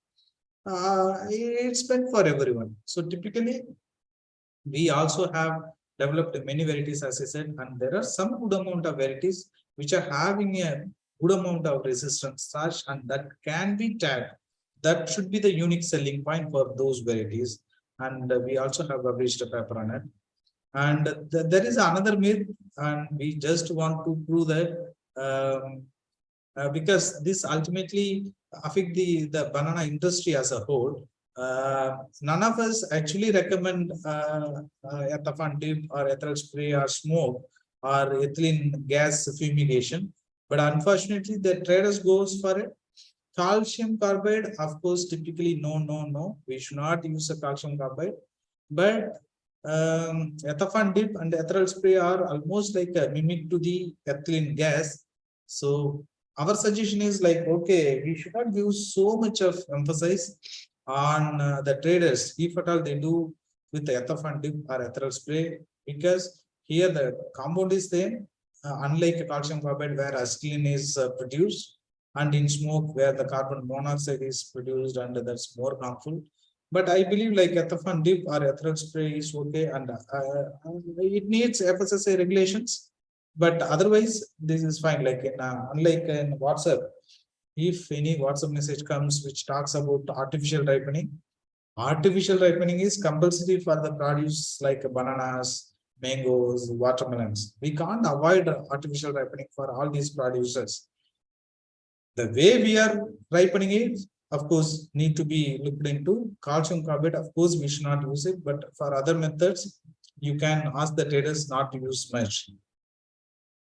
it's meant for everyone. So typically we also have developed many varieties, as I said, and there are some good amount of varieties which are having a good amount of resistance such and that can be tagged. That should be the unique selling point for those varieties. And we also have published a paper on it. And there is another myth, and we just want to prove that because this ultimately affect the banana industry as a whole. None of us actually recommend ethafen dip or ethyl spray or smoke or ethylene gas fumigation, but unfortunately the traders goes for it. Calcium carbide, of course, typically no, we should not use a calcium carbide, but ethafen dip and ethyl spray are almost like a mimic to the ethylene gas. So our suggestion is like, okay, we should not give so much of emphasis on the traders if at all they do with the ethafen dip or ethyl spray, because here the compound is there, unlike calcium carbide where acetylene is produced, and in smoke where the carbon monoxide is produced and that's more harmful. But I believe like ethafen dip or ethyl spray is okay, and it needs FSSAI regulations, but otherwise this is fine. Like in unlike in WhatsApp, if any WhatsApp message comes which talks about artificial ripening, Artificial ripening is compulsory for the produce like bananas, mangoes, watermelons. We can't avoid artificial ripening for all these producers. The way we are ripening it, of course, need to be looked into. Calcium carbonate, of course, we should not use it, but for other methods, you can ask the traders not to use much.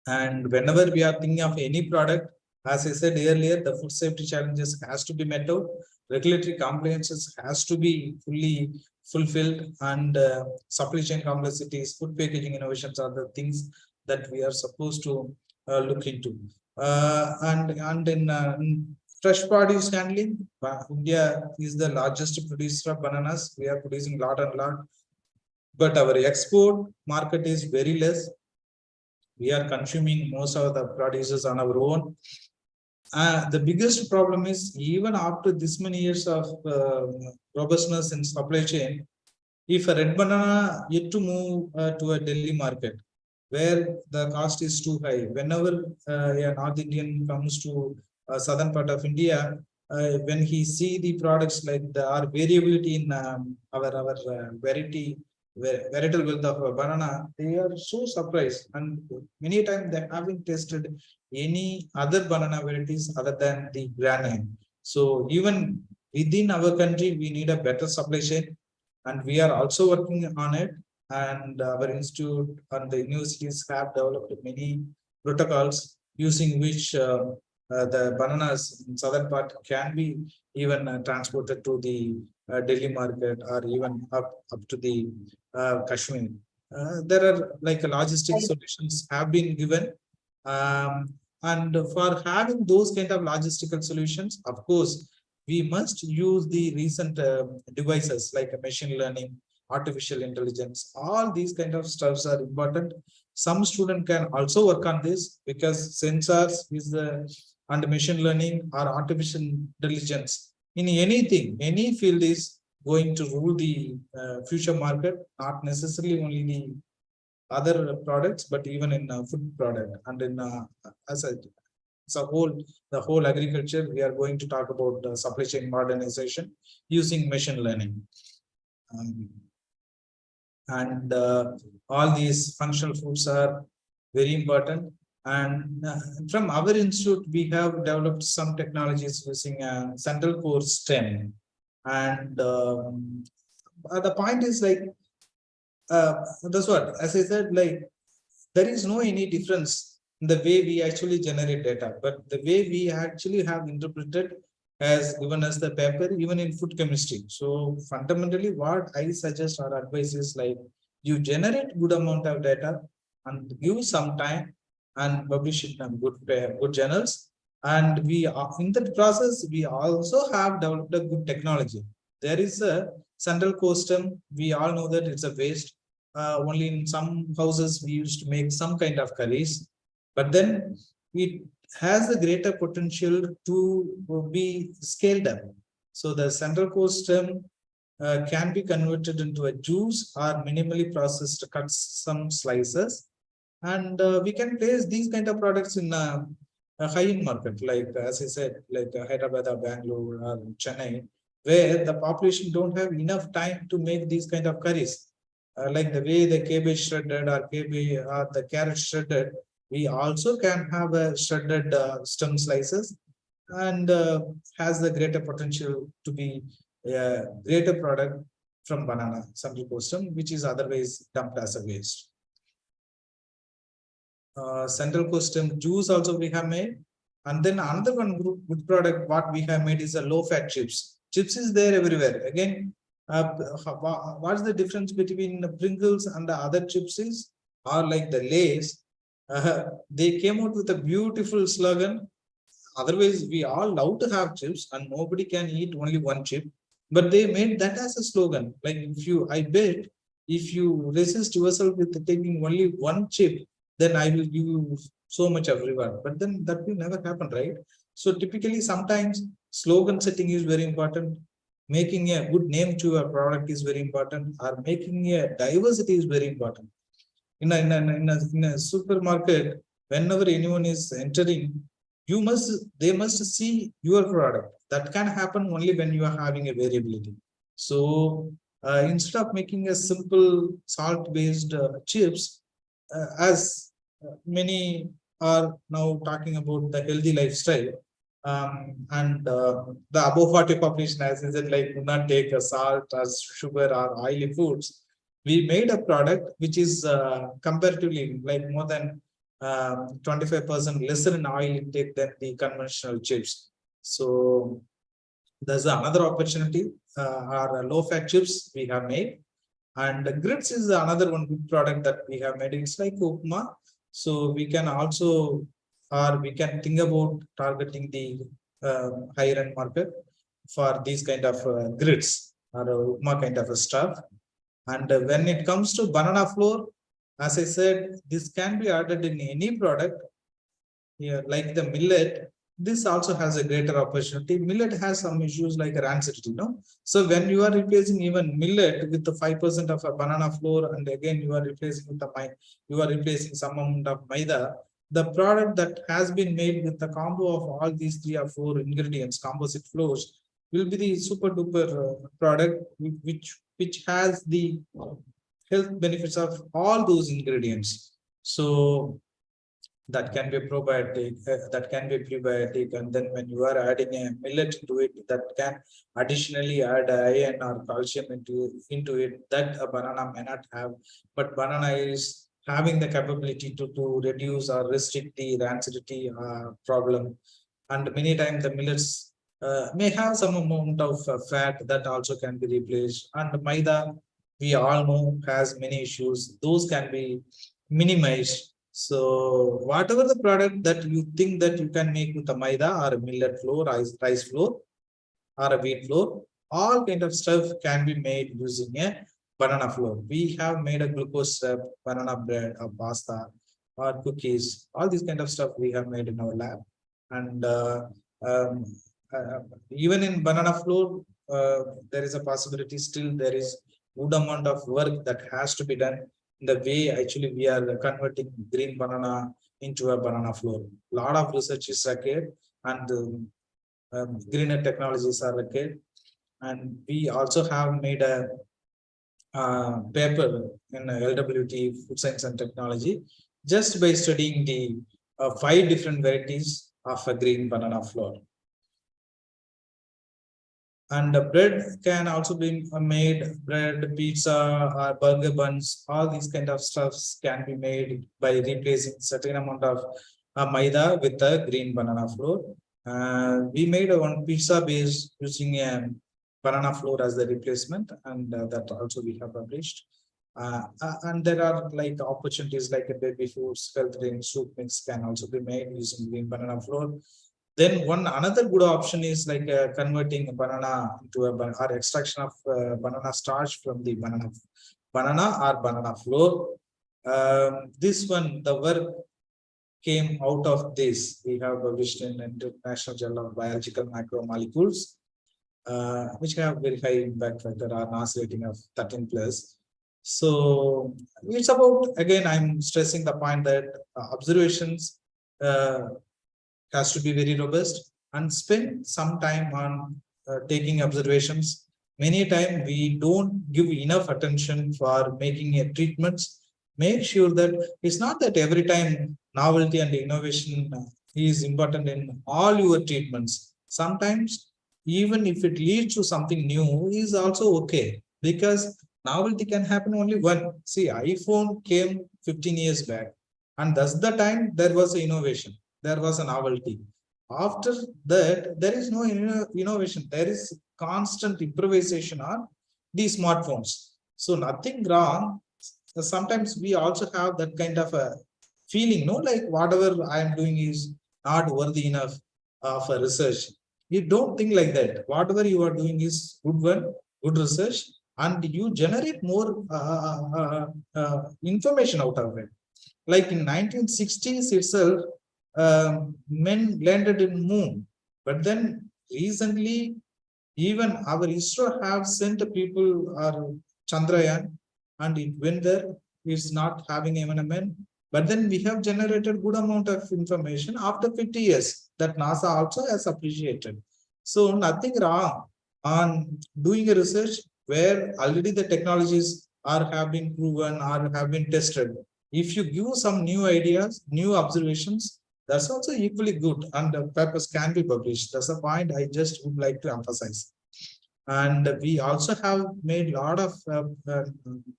And whenever we are thinking of any product, as I said earlier, the food safety challenges has to be met out, regulatory compliances has to be fully fulfilled, and supply chain complexities, food packaging innovations are the things that we are supposed to look into. And in fresh produce handling, India is the largest producer of bananas. We are producing lot and lot, but our export market is very less. We are consuming most of the producers on our own. The biggest problem is even after this many years of robustness in supply chain, if a red banana yet to move to a Delhi market where the cost is too high, whenever a North Indian comes to southern part of India, when he see the products like our variability in our varietal wealth of a banana, they are so surprised, and many times they haven't tasted any other banana varieties other than the granite. So even within our country, we need a better supply chain, and we are also working on it. And our institute and the universities have developed many protocols using which the bananas in southern part can be even transported to the Delhi market, or even up to the Kashmir. There are like logistic solutions have been given, and for having those kind of logistical solutions, of course, we must use the recent devices like machine learning, artificial intelligence. All these kind of stuffs are important. Some student can also work on this, because sensors is the and machine learning or artificial intelligence in anything, any field is going to rule the future market, not necessarily only the other products, but even in food product, and in as a the whole agriculture, we are going to talk about supply chain modernization using machine learning. And all these functional foods are very important. And from our institute, we have developed some technologies using a central core stem. And the point is like, that's what, as I said, like, there is no any difference in the way we actually generate data, but the way we actually have interpreted has given us the paper, even in food chemistry. So fundamentally, what I suggest or advise is like, you generate good amount of data and give some time and publish it in good journals. And we are in that process, we also have developed a good technology. There is a central core stem. We all know that it's a waste. Only in some houses we used to make some kind of curries, but then it has a greater potential to be scaled up. So the central core stem can be converted into a juice or minimally processed to cut some slices, and we can place these kind of products in a high-end market, like as I said, like Hyderabad or Bangalore or Chennai, where the population don't have enough time to make these kind of curries. Like the way the cabbage shredded or the carrot shredded, we also can have a shredded stem slices, and has the greater potential to be a greater product from banana central core stem, which is otherwise dumped as a waste. Central core stem juice also we have made, and then another one good product what we have made is a low fat chips. Chips is there everywhere. Again, what's the difference between the Pringles and the other chips is, or like the Lays? They came out with a beautiful slogan. Otherwise, we all love to have chips, and nobody can eat only one chip. But they made that as a slogan. Like I bet, if you resist yourself with taking only one chip, then I will give you so much of reward. But then that will never happen, right? So typically, sometimes slogan setting is very important. Making a good name to a product is very important, or making a diversity is very important. In a supermarket, whenever anyone is entering, they must see your product. That can happen only when you are having a variability. So instead of making a simple salt-based chips, as many are now talking about the healthy lifestyle, and the above 40 population, as is it, like, do not take a salt or sugar or oily foods. We made a product which is comparatively like more than 25% lesser in oil intake than the conventional chips. So there's another opportunity, our low fat chips we have made, and the grits is another one good product that we have made. It's like upma, so we can also, or we can think about targeting the higher end market for these kind of grits or upma kind of a stuff. And when it comes to banana flour, as I said, this can be added in any product. Yeah, like the millet, this also has a greater opportunity. Millet has some issues like rancidity, no? So when you are replacing even millet with the 5% of a banana flour, and again you are replacing with the you are replacing some amount of maida, the product that has been made with the combo of all these 3 or 4 ingredients, composite flours, will be the super duper product which has the health benefits of all those ingredients. So that can be probiotic, that can be prebiotic, and then when you are adding a millet into it, that can additionally add iron or calcium into it that a banana may not have. But banana is having the capability to reduce or restrict the rancidity problem, and many times the millets may have some amount of fat that also can be replaced, and maida we all know has many issues, those can be minimized. So whatever the product that you think that you can make with a maida or a millet flour, rice flour, or a wheat flour, all kind of stuff can be made using a banana flour. We have made a glucose syrup, banana bread, or pasta, or cookies. All these kind of stuff we have made in our lab. And um, uh, even in banana flour, there is a possibility still there is good amount of work that has to be done in the way actually we are converting green banana into a banana flour. A lot of research is required, and greener technologies are required. And we also have made a paper in LWT, Food Science and Technology, just by studying the 5 different varieties of a green banana flour. And the bread can also be made, bread, pizza, or burger buns, all these kind of stuffs can be made by replacing certain amount of maida with a green banana flour. We made one pizza base using a banana flour as the replacement, and that also we have published. And there are like opportunities like a baby foods, health drink, soup mix can also be made using green banana flour. Then one another good option is like converting a banana into a or extraction of banana starch from the banana or banana flour. This one, the work came out of this. We have published in International Journal of Biological Macromolecules, which have very high impact factor or NAS rating of 13 plus. So it's about, again, I'm stressing the point that observations has to be very robust and spend some time on taking observations. Many times we don't give enough attention for making a treatments. Make sure that it's not that every time novelty and innovation is important in all your treatments. Sometimes even if it leads to something new is also okay, because novelty can happen only one. See, iPhone came 15 years back, and that's the time there was an innovation, there was a novelty. After that, there is no innovation, there is constant improvisation on these smartphones. So nothing wrong. Sometimes we also have that kind of a feeling, no, like whatever I am doing is not worthy enough of a research. You don't think like that. Whatever you are doing is good one, good research, and you generate more information out of it. Like in 1960s itself, men landed in moon, but then recently even our ISRO have sent people or Chandrayaan, and it went there. It's not having even a man, but then we have generated good amount of information after 50 years that NASA also has appreciated. So nothing wrong. on doing a research where already the technologies are have been proven or have been tested. If you give some new ideas, new observations, that's also equally good, and the papers can be published. That's the point I just would like to emphasize. And we also have made a lot of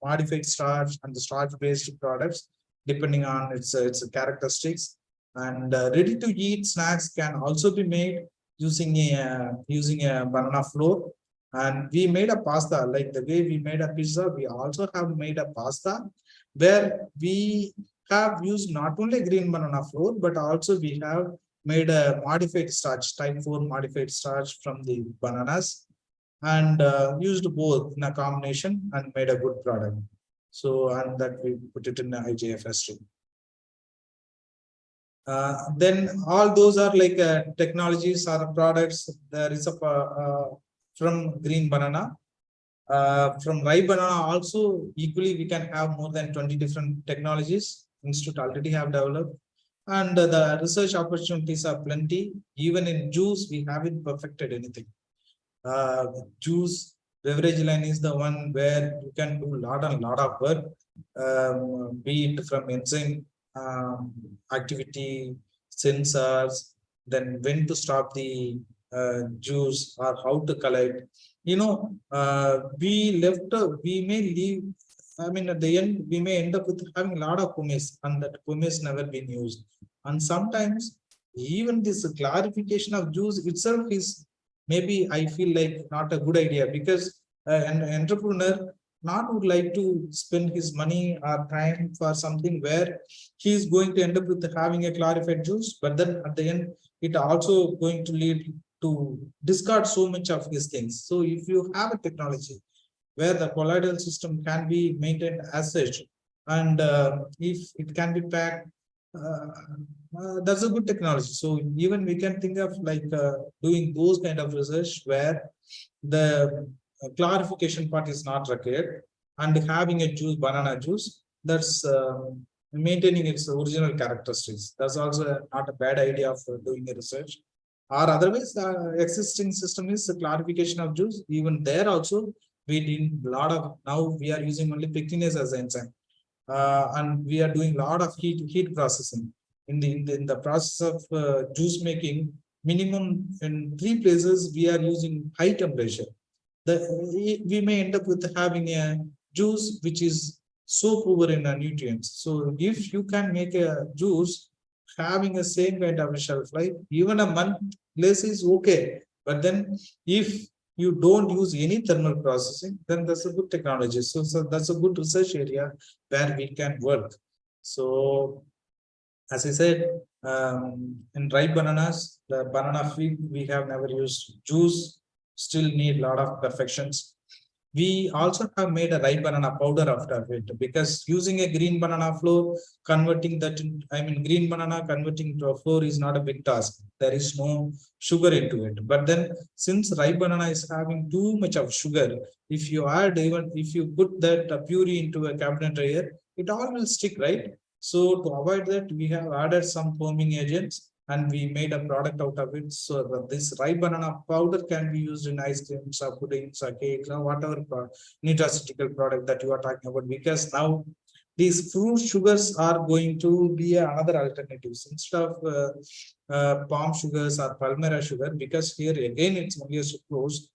modified starch and the starch based products depending on its characteristics. And ready to eat snacks can also be made using a banana flour. And we made a pasta, like the way we made a pizza, we also have made a pasta where we have used not only green banana flour, but also we have made a modified starch, type 4 modified starch from the bananas, and used both in a combination and made a good product. So, and that we put it in the IGFS stream. Then all those are like technologies or products. There is a from green banana. From ripe banana also equally we can have more than 20 different technologies institute already have developed, and the research opportunities are plenty. Even in juice we haven't perfected anything. Juice beverage line is the one where you can do lot of work, be it from enzyme activity, sensors, then when to stop the juice or how to collect. We may leave. I mean, at the end, we may end up with having a lot of pumice, and that pumice never been used. And sometimes, even this clarification of juice itself is maybe I feel like not a good idea, because an entrepreneur not would like to spend his money or time for something where he is going to end up with having a clarified juice, but then at the end it also going to lead to discard so much of his things. So if you have a technology where the colloidal system can be maintained as such, and if it can be packed, that's a good technology. So even we can think of like doing those kind of research where the clarification part is not required, and having a juice, banana juice, that's maintaining its original characteristics. That's also not a bad idea for doing a research. Or otherwise, the existing system is the clarification of juice. Even there also, we did a lot of, now we are using only pectinase as enzyme. And we are doing a lot of heat processing in the process of juice making. Minimum in 3 places we are using high temperature. We may end up with having a juice which is so poor in nutrients. So if you can make a juice having a same kind of a shelf life, even a month less is okay. But then if you don't use any thermal processing, then that's a good technology. So that's a good research area where we can work. So as I said, in ripe bananas, the banana fig, we have never used juice, still need a lot of perfections. We also have made a ripe banana powder after it, because using a green banana flour, converting that, green banana converting to a flour is not a big task. There is no sugar into it. But then since ripe banana is having too much of sugar, if you add, even if you put that puree into a cabinet dryer, it all will stick, right? So to avoid that, we have added some foaming agents and we made a product out of it. So this ripe banana powder can be used in ice creams or puddings or cakes or whatever nutraceutical product that you are talking about, because now these fruit sugars are going to be another alternatives instead of palm sugars or palmera sugar, because here again it's only a sucrose.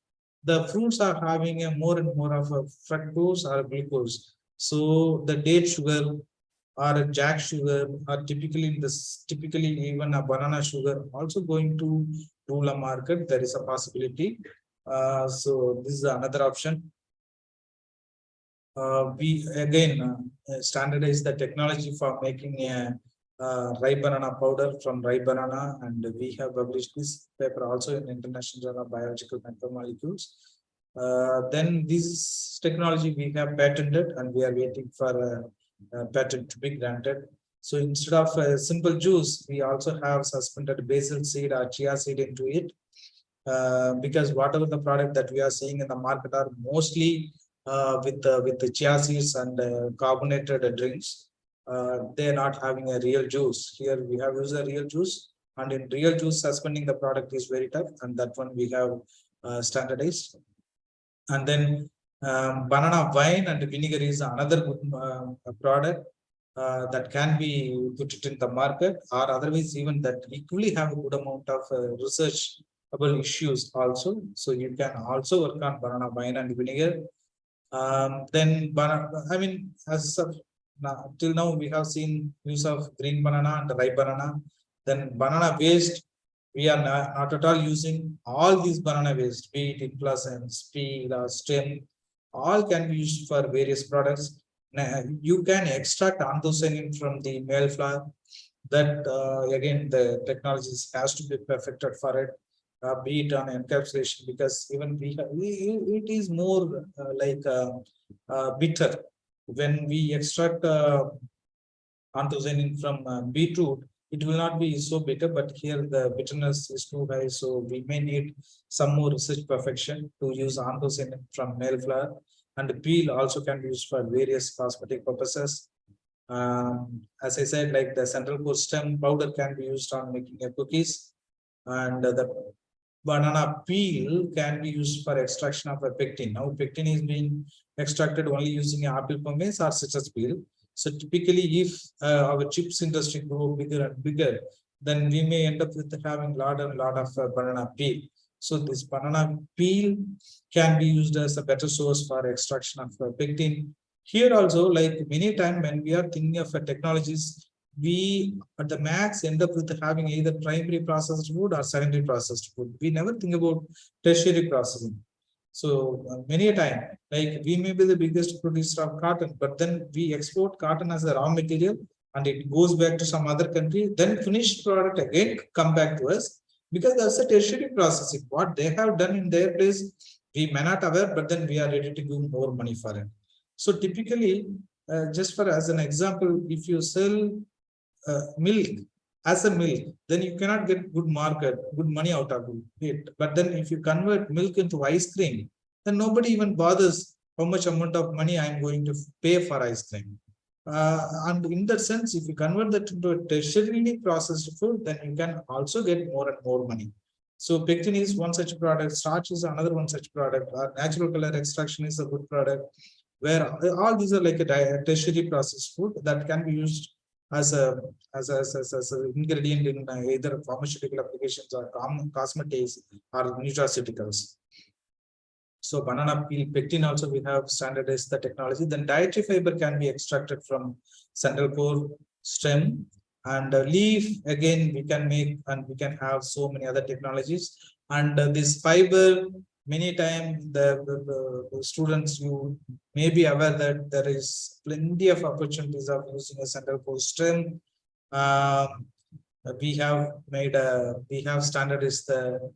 The fruits are having a more and more of a fructose or glucose. So the date sugar or a jack sugar, or typically even a banana sugar also going to rule a market. There is a possibility. So this is another option. We again standardize the technology for making a ripe banana powder from ripe banana, and we have published this paper also in International Journal of Biological Macromolecules. Then this technology we have patented, and we are waiting for patent to be granted. So instead of a simple juice, we also have suspended basil seed or chia seed into it, because whatever the product that we are seeing in the market are mostly with the chia seeds and carbonated drinks. They are not having a real juice. Here we have used a real juice, and in real juice, suspending the product is very tough, and that one we have standardized. And then banana wine and vinegar is another good product that can be put it in the market, or otherwise even that equally have a good amount of researchable issues also. So you can also work on banana wine and vinegar. Then banana, I mean, as of now, till now we have seen use of green banana and ripe banana. Then banana waste, we are not at all using all these banana waste, be it inflorescence, peel or stem, all can be used for various products. Now, you can extract anthocyanin from the male flower. That again, the technologies has to be perfected for it. Be it on encapsulation, because even it is more bitter when we extract anthocyanin from beetroot. It will not be so bitter, but here the bitterness is too high, so we may need some more research perfection to use anthocyanin from male flower. And peel also can be used for various cosmetic purposes. As I said, like the central core stem powder can be used on making a cookies, and the banana peel can be used for extraction of a pectin. Now, pectin is being extracted only using apple pomace or citrus peel. So typically, if our chips industry grow bigger and bigger, then we may end up with having lot and lot of banana peel. So this banana peel can be used as a better source for extraction of pectin. Here also, like many times when we are thinking of technologies, we at the max end up with having either primary processed food or secondary processed food. We never think about tertiary processing. So many a time, like we may be the biggest producer of cotton, but then we export cotton as a raw material and it goes back to some other country, then finished product again come back to us, because that's a tertiary processing. What they have done in their place, we may not aware, but then we are ready to give more money for it. So typically, just for as an example, if you sell milk as a milk, then you cannot get good market, good money out of it. But then if you convert milk into ice cream, then nobody even bothers how much amount of money I'm going to pay for ice cream. And in that sense, if you convert that into a tertiarily processed food, then you can also get more and more money. So pectin is one such product, starch is another one such product, natural color extraction is a good product, where all these are like a tertiary processed food that can be used as a ingredient in either pharmaceutical applications or cosmetics or nutraceuticals. So banana peel pectin also we have standardized the technology. Then dietary fiber can be extracted from central core stem, and leaf again we can make, and we can have so many other technologies. And this fiber, many times the students, you may be aware that there is plenty of opportunities of using a central core stem. We have standardized the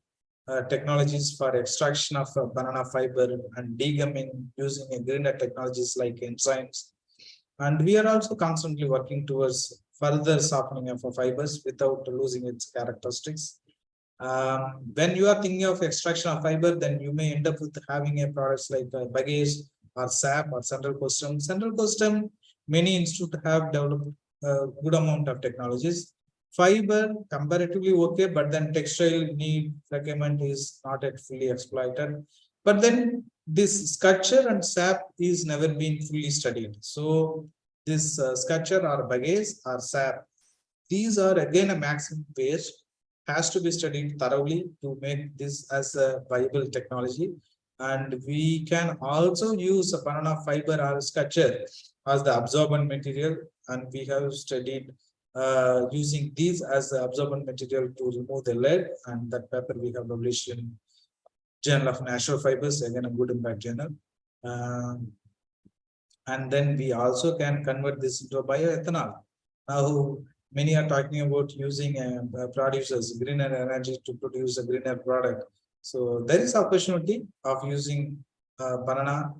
technologies for extraction of banana fiber and degumming using greener technologies like enzymes. And we are also constantly working towards further softening of fibers without losing its characteristics. When you are thinking of extraction of fiber, then you may end up with having a products like bagasse or sap or central core stem. Central core stem, many institutes have developed a good amount of technologies. Fiber comparatively okay, but then textile need requirement is not yet fully exploited. But then this sculpture and sap is never been fully studied. So this sculpture or bagasse or sap, these are again a maximum waste, has to be studied thoroughly to make this as a viable technology. And we can also use a banana fiber or sculpture as the absorbent material, and we have studied using these as the absorbent material to remove the lead, and that paper we have published in Journal of Natural Fibers, again a good impact journal. And then we also can convert this into a bioethanol. Now many are talking about using producers greener energy to produce a greener product. So there is opportunity of using banana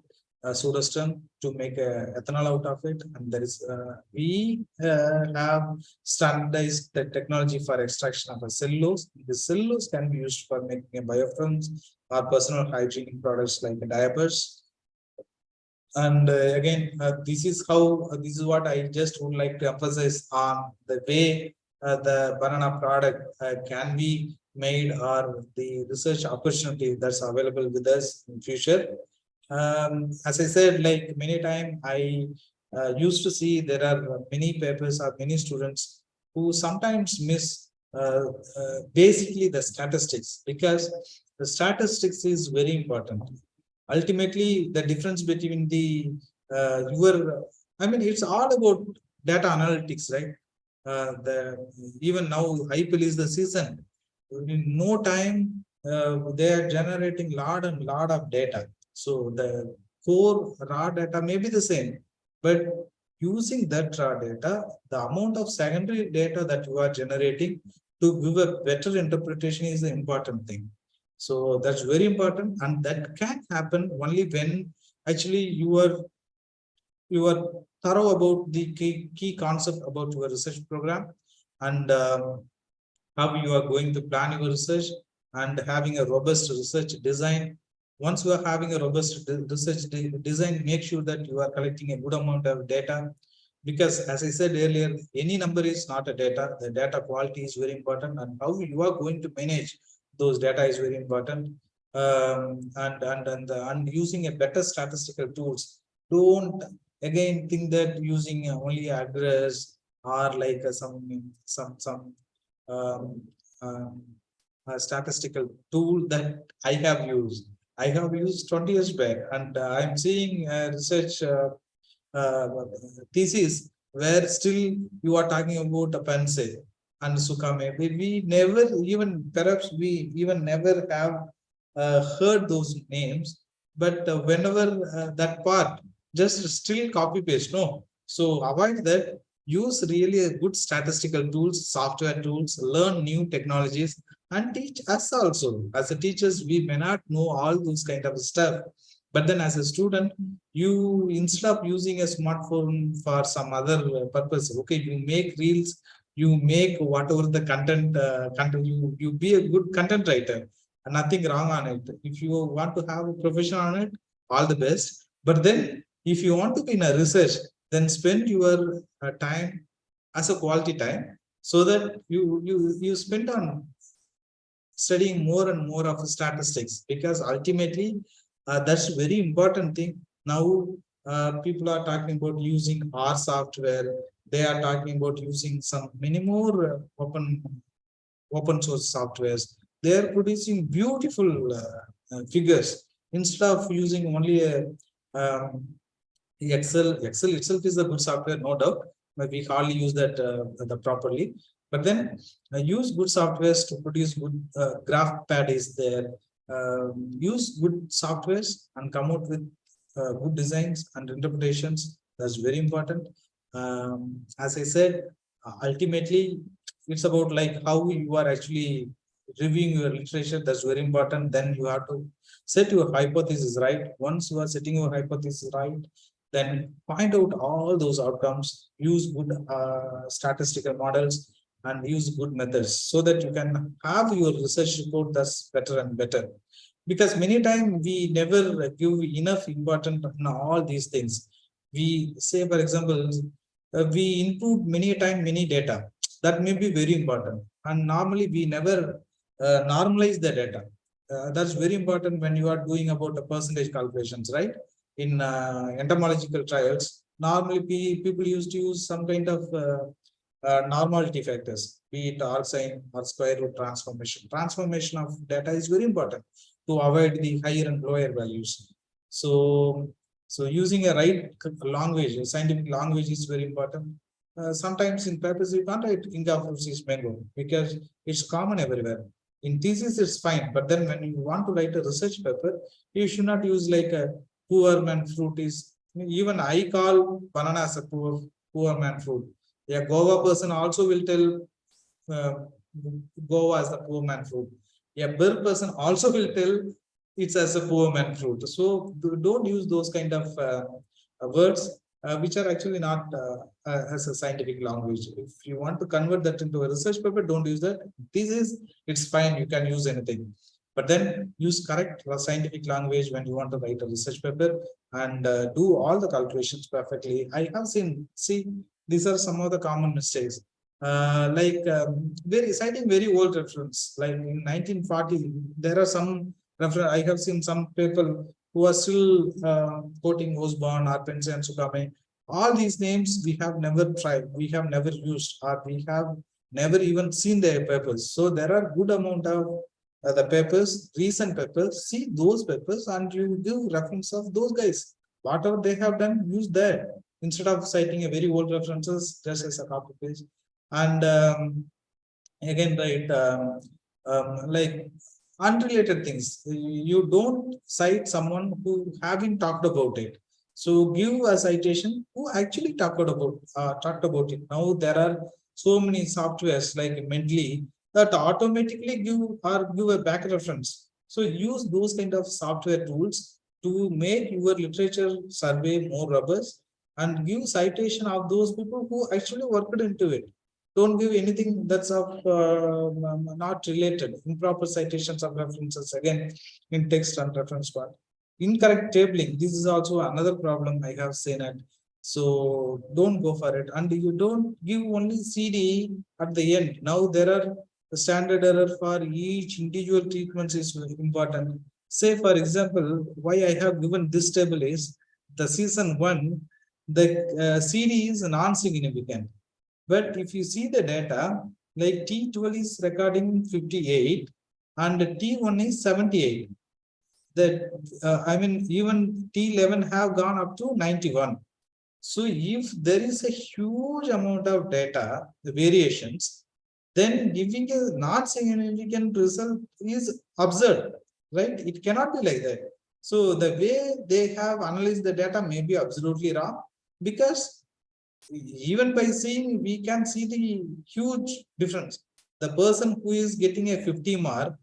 pseudostem to make ethanol out of it. And there is we have standardized the technology for extraction of a cellulose. The cellulose can be used for making a biofilms or personal hygiene products like diapers. And again, this is what I just would like to emphasize on the way the banana product can be made or the research opportunity that's available with us in future. As I said, like many times I used to see there are many papers or many students who sometimes miss basically the statistics, because the statistics is very important. Ultimately, the difference between the your, I mean, it's all about data analytics, right? The even now IPL is the season. In no time, they are generating lot and lot of data. So the core raw data may be the same, but using that raw data, the amount of secondary data that you are generating to give a better interpretation is the important thing. So that's very important, and that can happen only when actually you are thorough about the key concept about your research program, and how you are going to plan your research, and having a robust research design. Once you are having a robust research design, make sure that you are collecting a good amount of data, because as I said earlier, any number is not a data. The data quality is very important, and how you are going to manage those data is very important. And using a better statistical tools. Don't again think that using only address or like some um, um, a statistical tool that I have used. I have used 20 years back, and I'm seeing research uh, thesis where still you are talking about a Pense and Sukame. We never even, perhaps we even never have heard those names, but whenever that part, just still copy paste. No, so avoid that. Use really a good statistical tools, software tools, learn new technologies, and teach us also. As a teachers, we may not know all those kind of stuff, but then as a student, you, instead of using a smartphone for some other purpose, okay, you make reels, you make whatever the content, you be a good content writer, and nothing wrong on it. If you want to have a profession on it, all the best. But then if you want to be in a research, then spend your time as a quality time, so that you spend on studying more and more of statistics, because ultimately that's very important thing. Now people are talking about using R software. They are talking about using some many more open source softwares. They are producing beautiful figures, instead of using only a um, Excel itself is a good software, no doubt, but we hardly use that properly. But then use good softwares to produce good graph pad is there. Use good softwares and come out with good designs and interpretations. That's very important. As I said, ultimately, it's about like how you are actually reviewing your literature. That's very important. Then you have to set your hypothesis right. Once you are setting your hypothesis right, then find out all those outcomes, use good statistical models, and use good methods, so that you can have your research report that's better and better. Because many times we never give enough importance on all these things. We say, for example, we include many times many data. That may be very important. And normally we never normalize the data. That's very important when you are doing about the percentage calculations, right? In entomological trials, normally people used to use some kind of normality factors, be it arcsine or square root transformation. Transformation of data is very important to avoid the higher and lower values. So using a right language, a scientific language is very important. Sometimes in papers you can't write Inga fruits mango because it's common everywhere. In thesis it's fine, but then when you want to write a research paper, you should not use like a poor man fruit is. Even I call banana as a poor man fruit. A Goa person also will tell uh, Goa as the poor man fruit. A Bir person also will tell it's as a poor man fruit. So don't use those kind of words which are actually not as a scientific language. If you want to convert that into a research paper, don't use that. This is, it's fine, you can use anything. But then use correct scientific language when you want to write a research paper, and do all the calculations perfectly. I have seen, see, these are some of the common mistakes. very citing very old reference, like in 1940, there are some reference. I have seen some people who are still quoting Osborne, Arpense, and Sukame. All these names we have never tried, we have never used, or we have never even seen their papers. So there are good amount of the papers, recent papers. See those papers and you give reference of those guys. Whatever they have done, use that instead of citing a very old references just as a copy paste. And again, right, like unrelated things, you don't cite someone who haven't talked about it. So give a citation who actually talked about it. Now there are so many softwares like Mendeley that automatically give a back reference. So use those kind of software tools to make your literature survey more robust, and give citation of those people who actually worked into it. Don't give anything that's of not related, improper citations of references again in text and reference part. Incorrect tabling, this is also another problem I have seen it. So don't go for it, and you don't give only CD at the end. Now there are the standard error for each individual treatments is very important. Say for example, why I have given this table is the season 1, the CD is non-significant. But if you see the data, like T12 is recording 58 and T1 is 78. That I mean, even T11 have gone up to 91. So if there is a huge amount of data, the variations, then giving a not significant result is absurd, right? It cannot be like that. So the way they have analyzed the data may be absolutely wrong, because even by seeing we can see the huge difference. The person who is getting a 50 mark,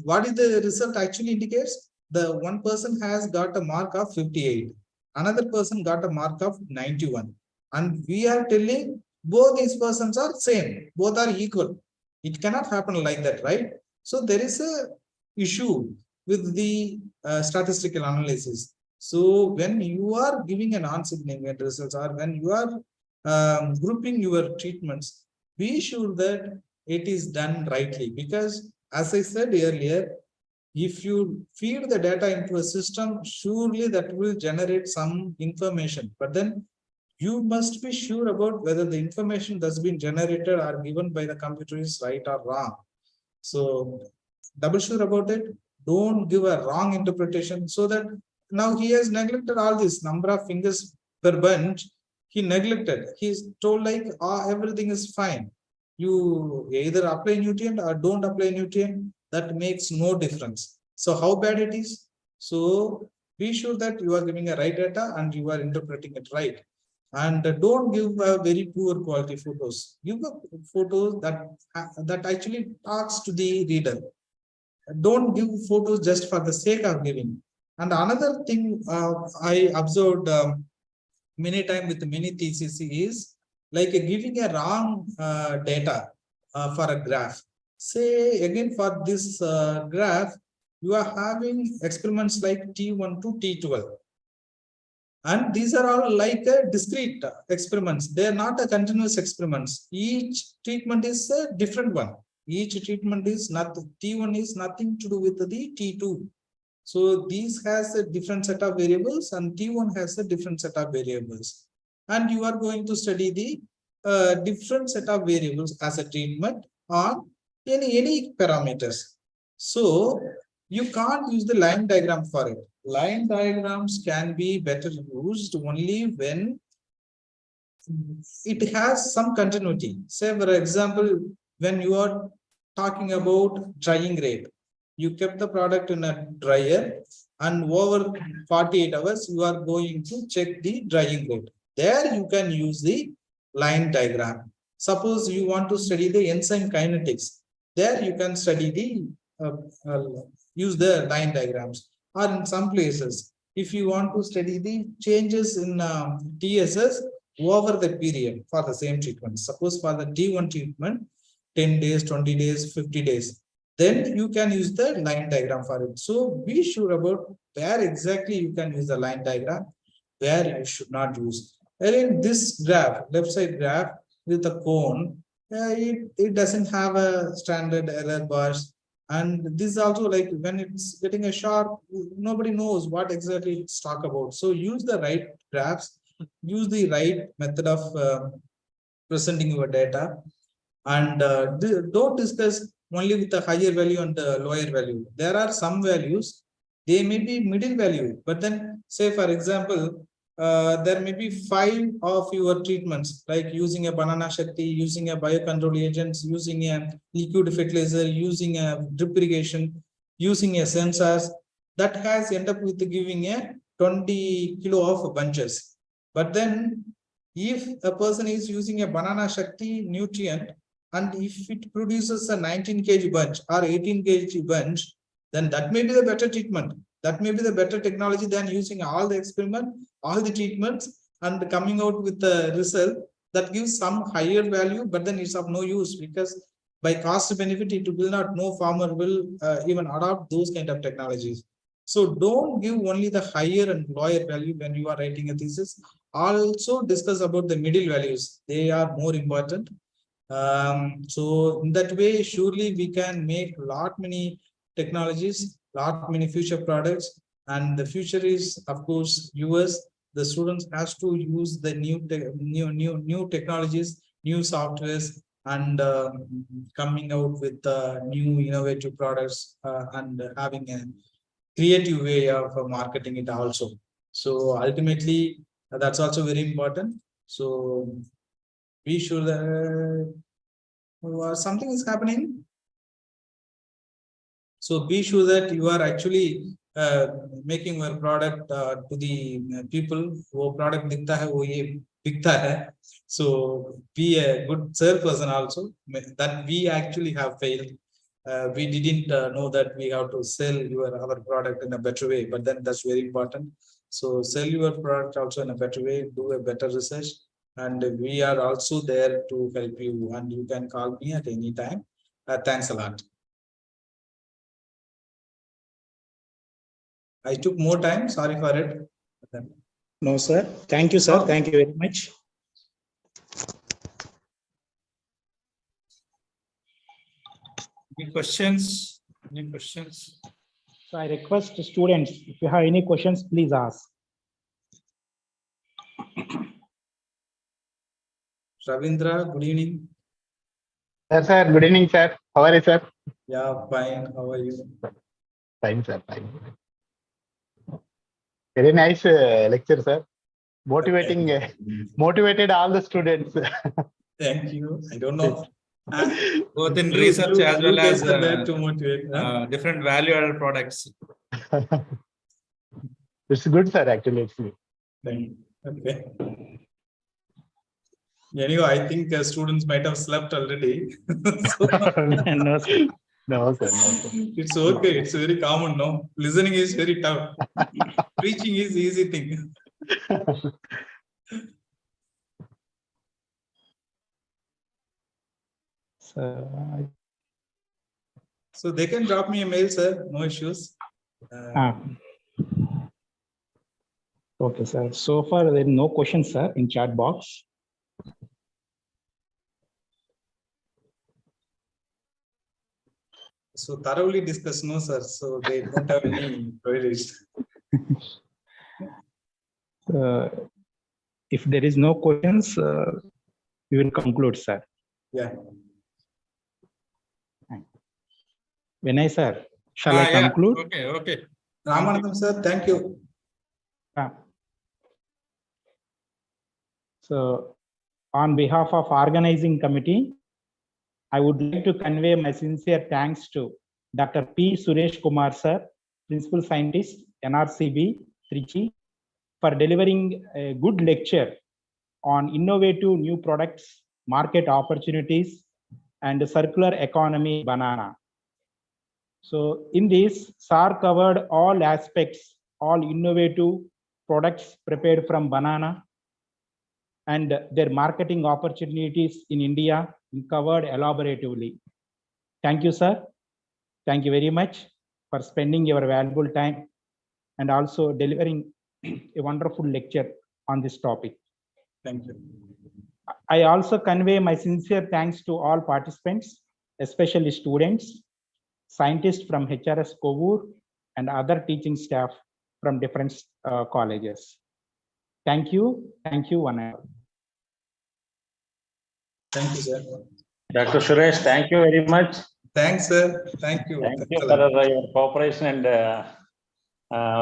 what is the result actually indicates? The one person has got a mark of 58, another person got a mark of 91, and we are telling both these persons are same, both are equal. It cannot happen like that, right? So there is a issue with the statistical analysis. So when you are giving a non-significant results, or when you are grouping your treatments, be sure that it is done rightly. Because as I said earlier, if you feed the data into a system, surely that will generate some information. But then you must be sure about whether the information that's been generated or given by the computer is right or wrong. So double sure about it. Don't give a wrong interpretation, so that now he has neglected all this number of fingers per bunch. He neglected. He's told like, everything is fine. You either apply nutrient or don't apply nutrient. That makes no difference. So how bad it is? So be sure that you are giving a right data and you are interpreting it right. And don't give very poor quality photos. Give a photos that actually talks to the reader. Don't give photos just for the sake of giving. And another thing I observed many times with many thesis is like giving a wrong data for a graph. Say again, for this graph, you are having experiments like T1 to T12. And these are all like a discrete experiments. They are not a continuous experiments. Each treatment is a different one. Each treatment is not, T1 is nothing to do with the T2. So these has a different set of variables, and T1 has a different set of variables. And you are going to study the different set of variables as a treatment on any parameters. So you can't use the line diagram for it. Line diagrams can be better used only when it has some continuity. Say for example, when you are talking about drying rate, you kept the product in a dryer, and over 48 hours you are going to check the drying rate. There you can use the line diagram. Suppose you want to study the enzyme kinetics, there you can study the use the line diagrams. Or in some places, if you want to study the changes in TSS over the period for the same treatment, suppose for the T1 treatment 10 days, 20 days, 50 days, then you can use the line diagram for it. So be sure about where exactly you can use the line diagram, where you should not use. And in this graph, left side graph, with a cone, it doesn't have a standard error bars. And this also, like when it's getting a sharp, nobody knows what exactly it's talk about. So use the right graphs, use the right method of presenting your data, and don't discuss only with the higher value and the lower value. There are some values, they may be middle value, but then say for example, there may be 5 of your treatments, like using a banana shakti, using a biocontrol agents, using a liquid fertilizer, using a drip irrigation, using a sensors, that has end up with giving a 20 kilo of bunches. But then if a person is using a banana shakti nutrient, and if it produces a 19 kg bunch or 18 kg bunch, then that may be the better treatment. That may be the better technology than using all the experiment, all the treatments, and coming out with the result that gives some higher value, but then it's of no use, because by cost benefit, it will not, no farmer will even adopt those kind of technologies. So don't give only the higher and lower value when you are writing a thesis. Also discuss about the middle values. They are more important. So in that way, surely we can make lot many technologies, lot many future products, and the future is of course yours. The students has to use the new technologies, new softwares, and coming out with new innovative products, and having a creative way of marketing it also. So ultimately, that's also very important. So be sure that something is happening. So be sure that you are actually making your product to the people. वो product दिखता है वो ये दिखता है. So be a good salesperson also. That we actually have failed. We didn't know that we have to sell our product in a better way, but then that's very important. So sell your product also in a better way, do a better research, and we are also there to help you, and you can call me at any time. Thanks a lot. I took more time, sorry for it. No, sir. Thank you, sir. Thank you very much. Any questions? Any questions? So I request the students, if you have any questions, please ask. Ravindra, good evening. Yes, sir. Good evening, sir. How are you, sir? Yeah, fine. How are you? Fine, sir. Fine. Very nice lecture, sir. Motivating, motivated all the students. Thank you. I don't know. Both in research as well as to motivate. different value-added products. It's good, sir. Actually, it's good. Okay. Anyway, I think students might have slept already. So, No, sir. No, sir. No, sir. it's okay. It's very common now. Listening is very tough. Preaching is easy thing. So they can drop me a mail, sir. No issues. Okay, sir. So far, there are no questions, sir, in chat box. So thoroughly discuss, no, sir. So they don't have any queries. If there is no questions, we will conclude, sir. Yeah. Vinay, sir, shall I conclude? Okay, okay. Ramanathan, sir, thank you. So, on behalf of organizing committee, I would like to convey my sincere thanks to Dr. P.Suresh Kumar, sir, Principal Scientist, NRCB, Trichy, for delivering a good lecture on innovative new products, market opportunities, and circular economy banana. So in this, SAR covered all aspects, all innovative products prepared from banana and their marketing opportunities in India covered elaboratively. Thank you, sir. Thank you very much for spending your valuable time and also delivering a wonderful lecture on this topic. Thank you. I also convey my sincere thanks to all participants, especially students, scientists from HRS Kovur, and other teaching staff from different colleges. Thank you, one and all. Thank you, sir. Dr. Suresh, thank you very much. Thanks, sir. Thank you. Thank Thanks you a for lot. your cooperation and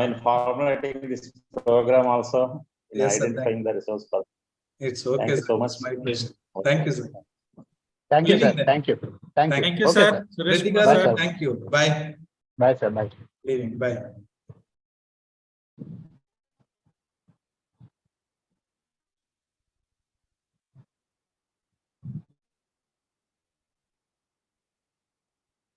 in formulating this program also, in Yes, sir. identifying the resource person. It's okay. Thank you sir. so much. It's my pleasure. Thank you, sir. Thank you, sir. Leaving then. Thank you. Thank you. Thank you, Okay, sir. Suresh Reddy Kumar, garu, sir. sir. thank you. Bye. Bye, sir. Bye. Leaving. Bye.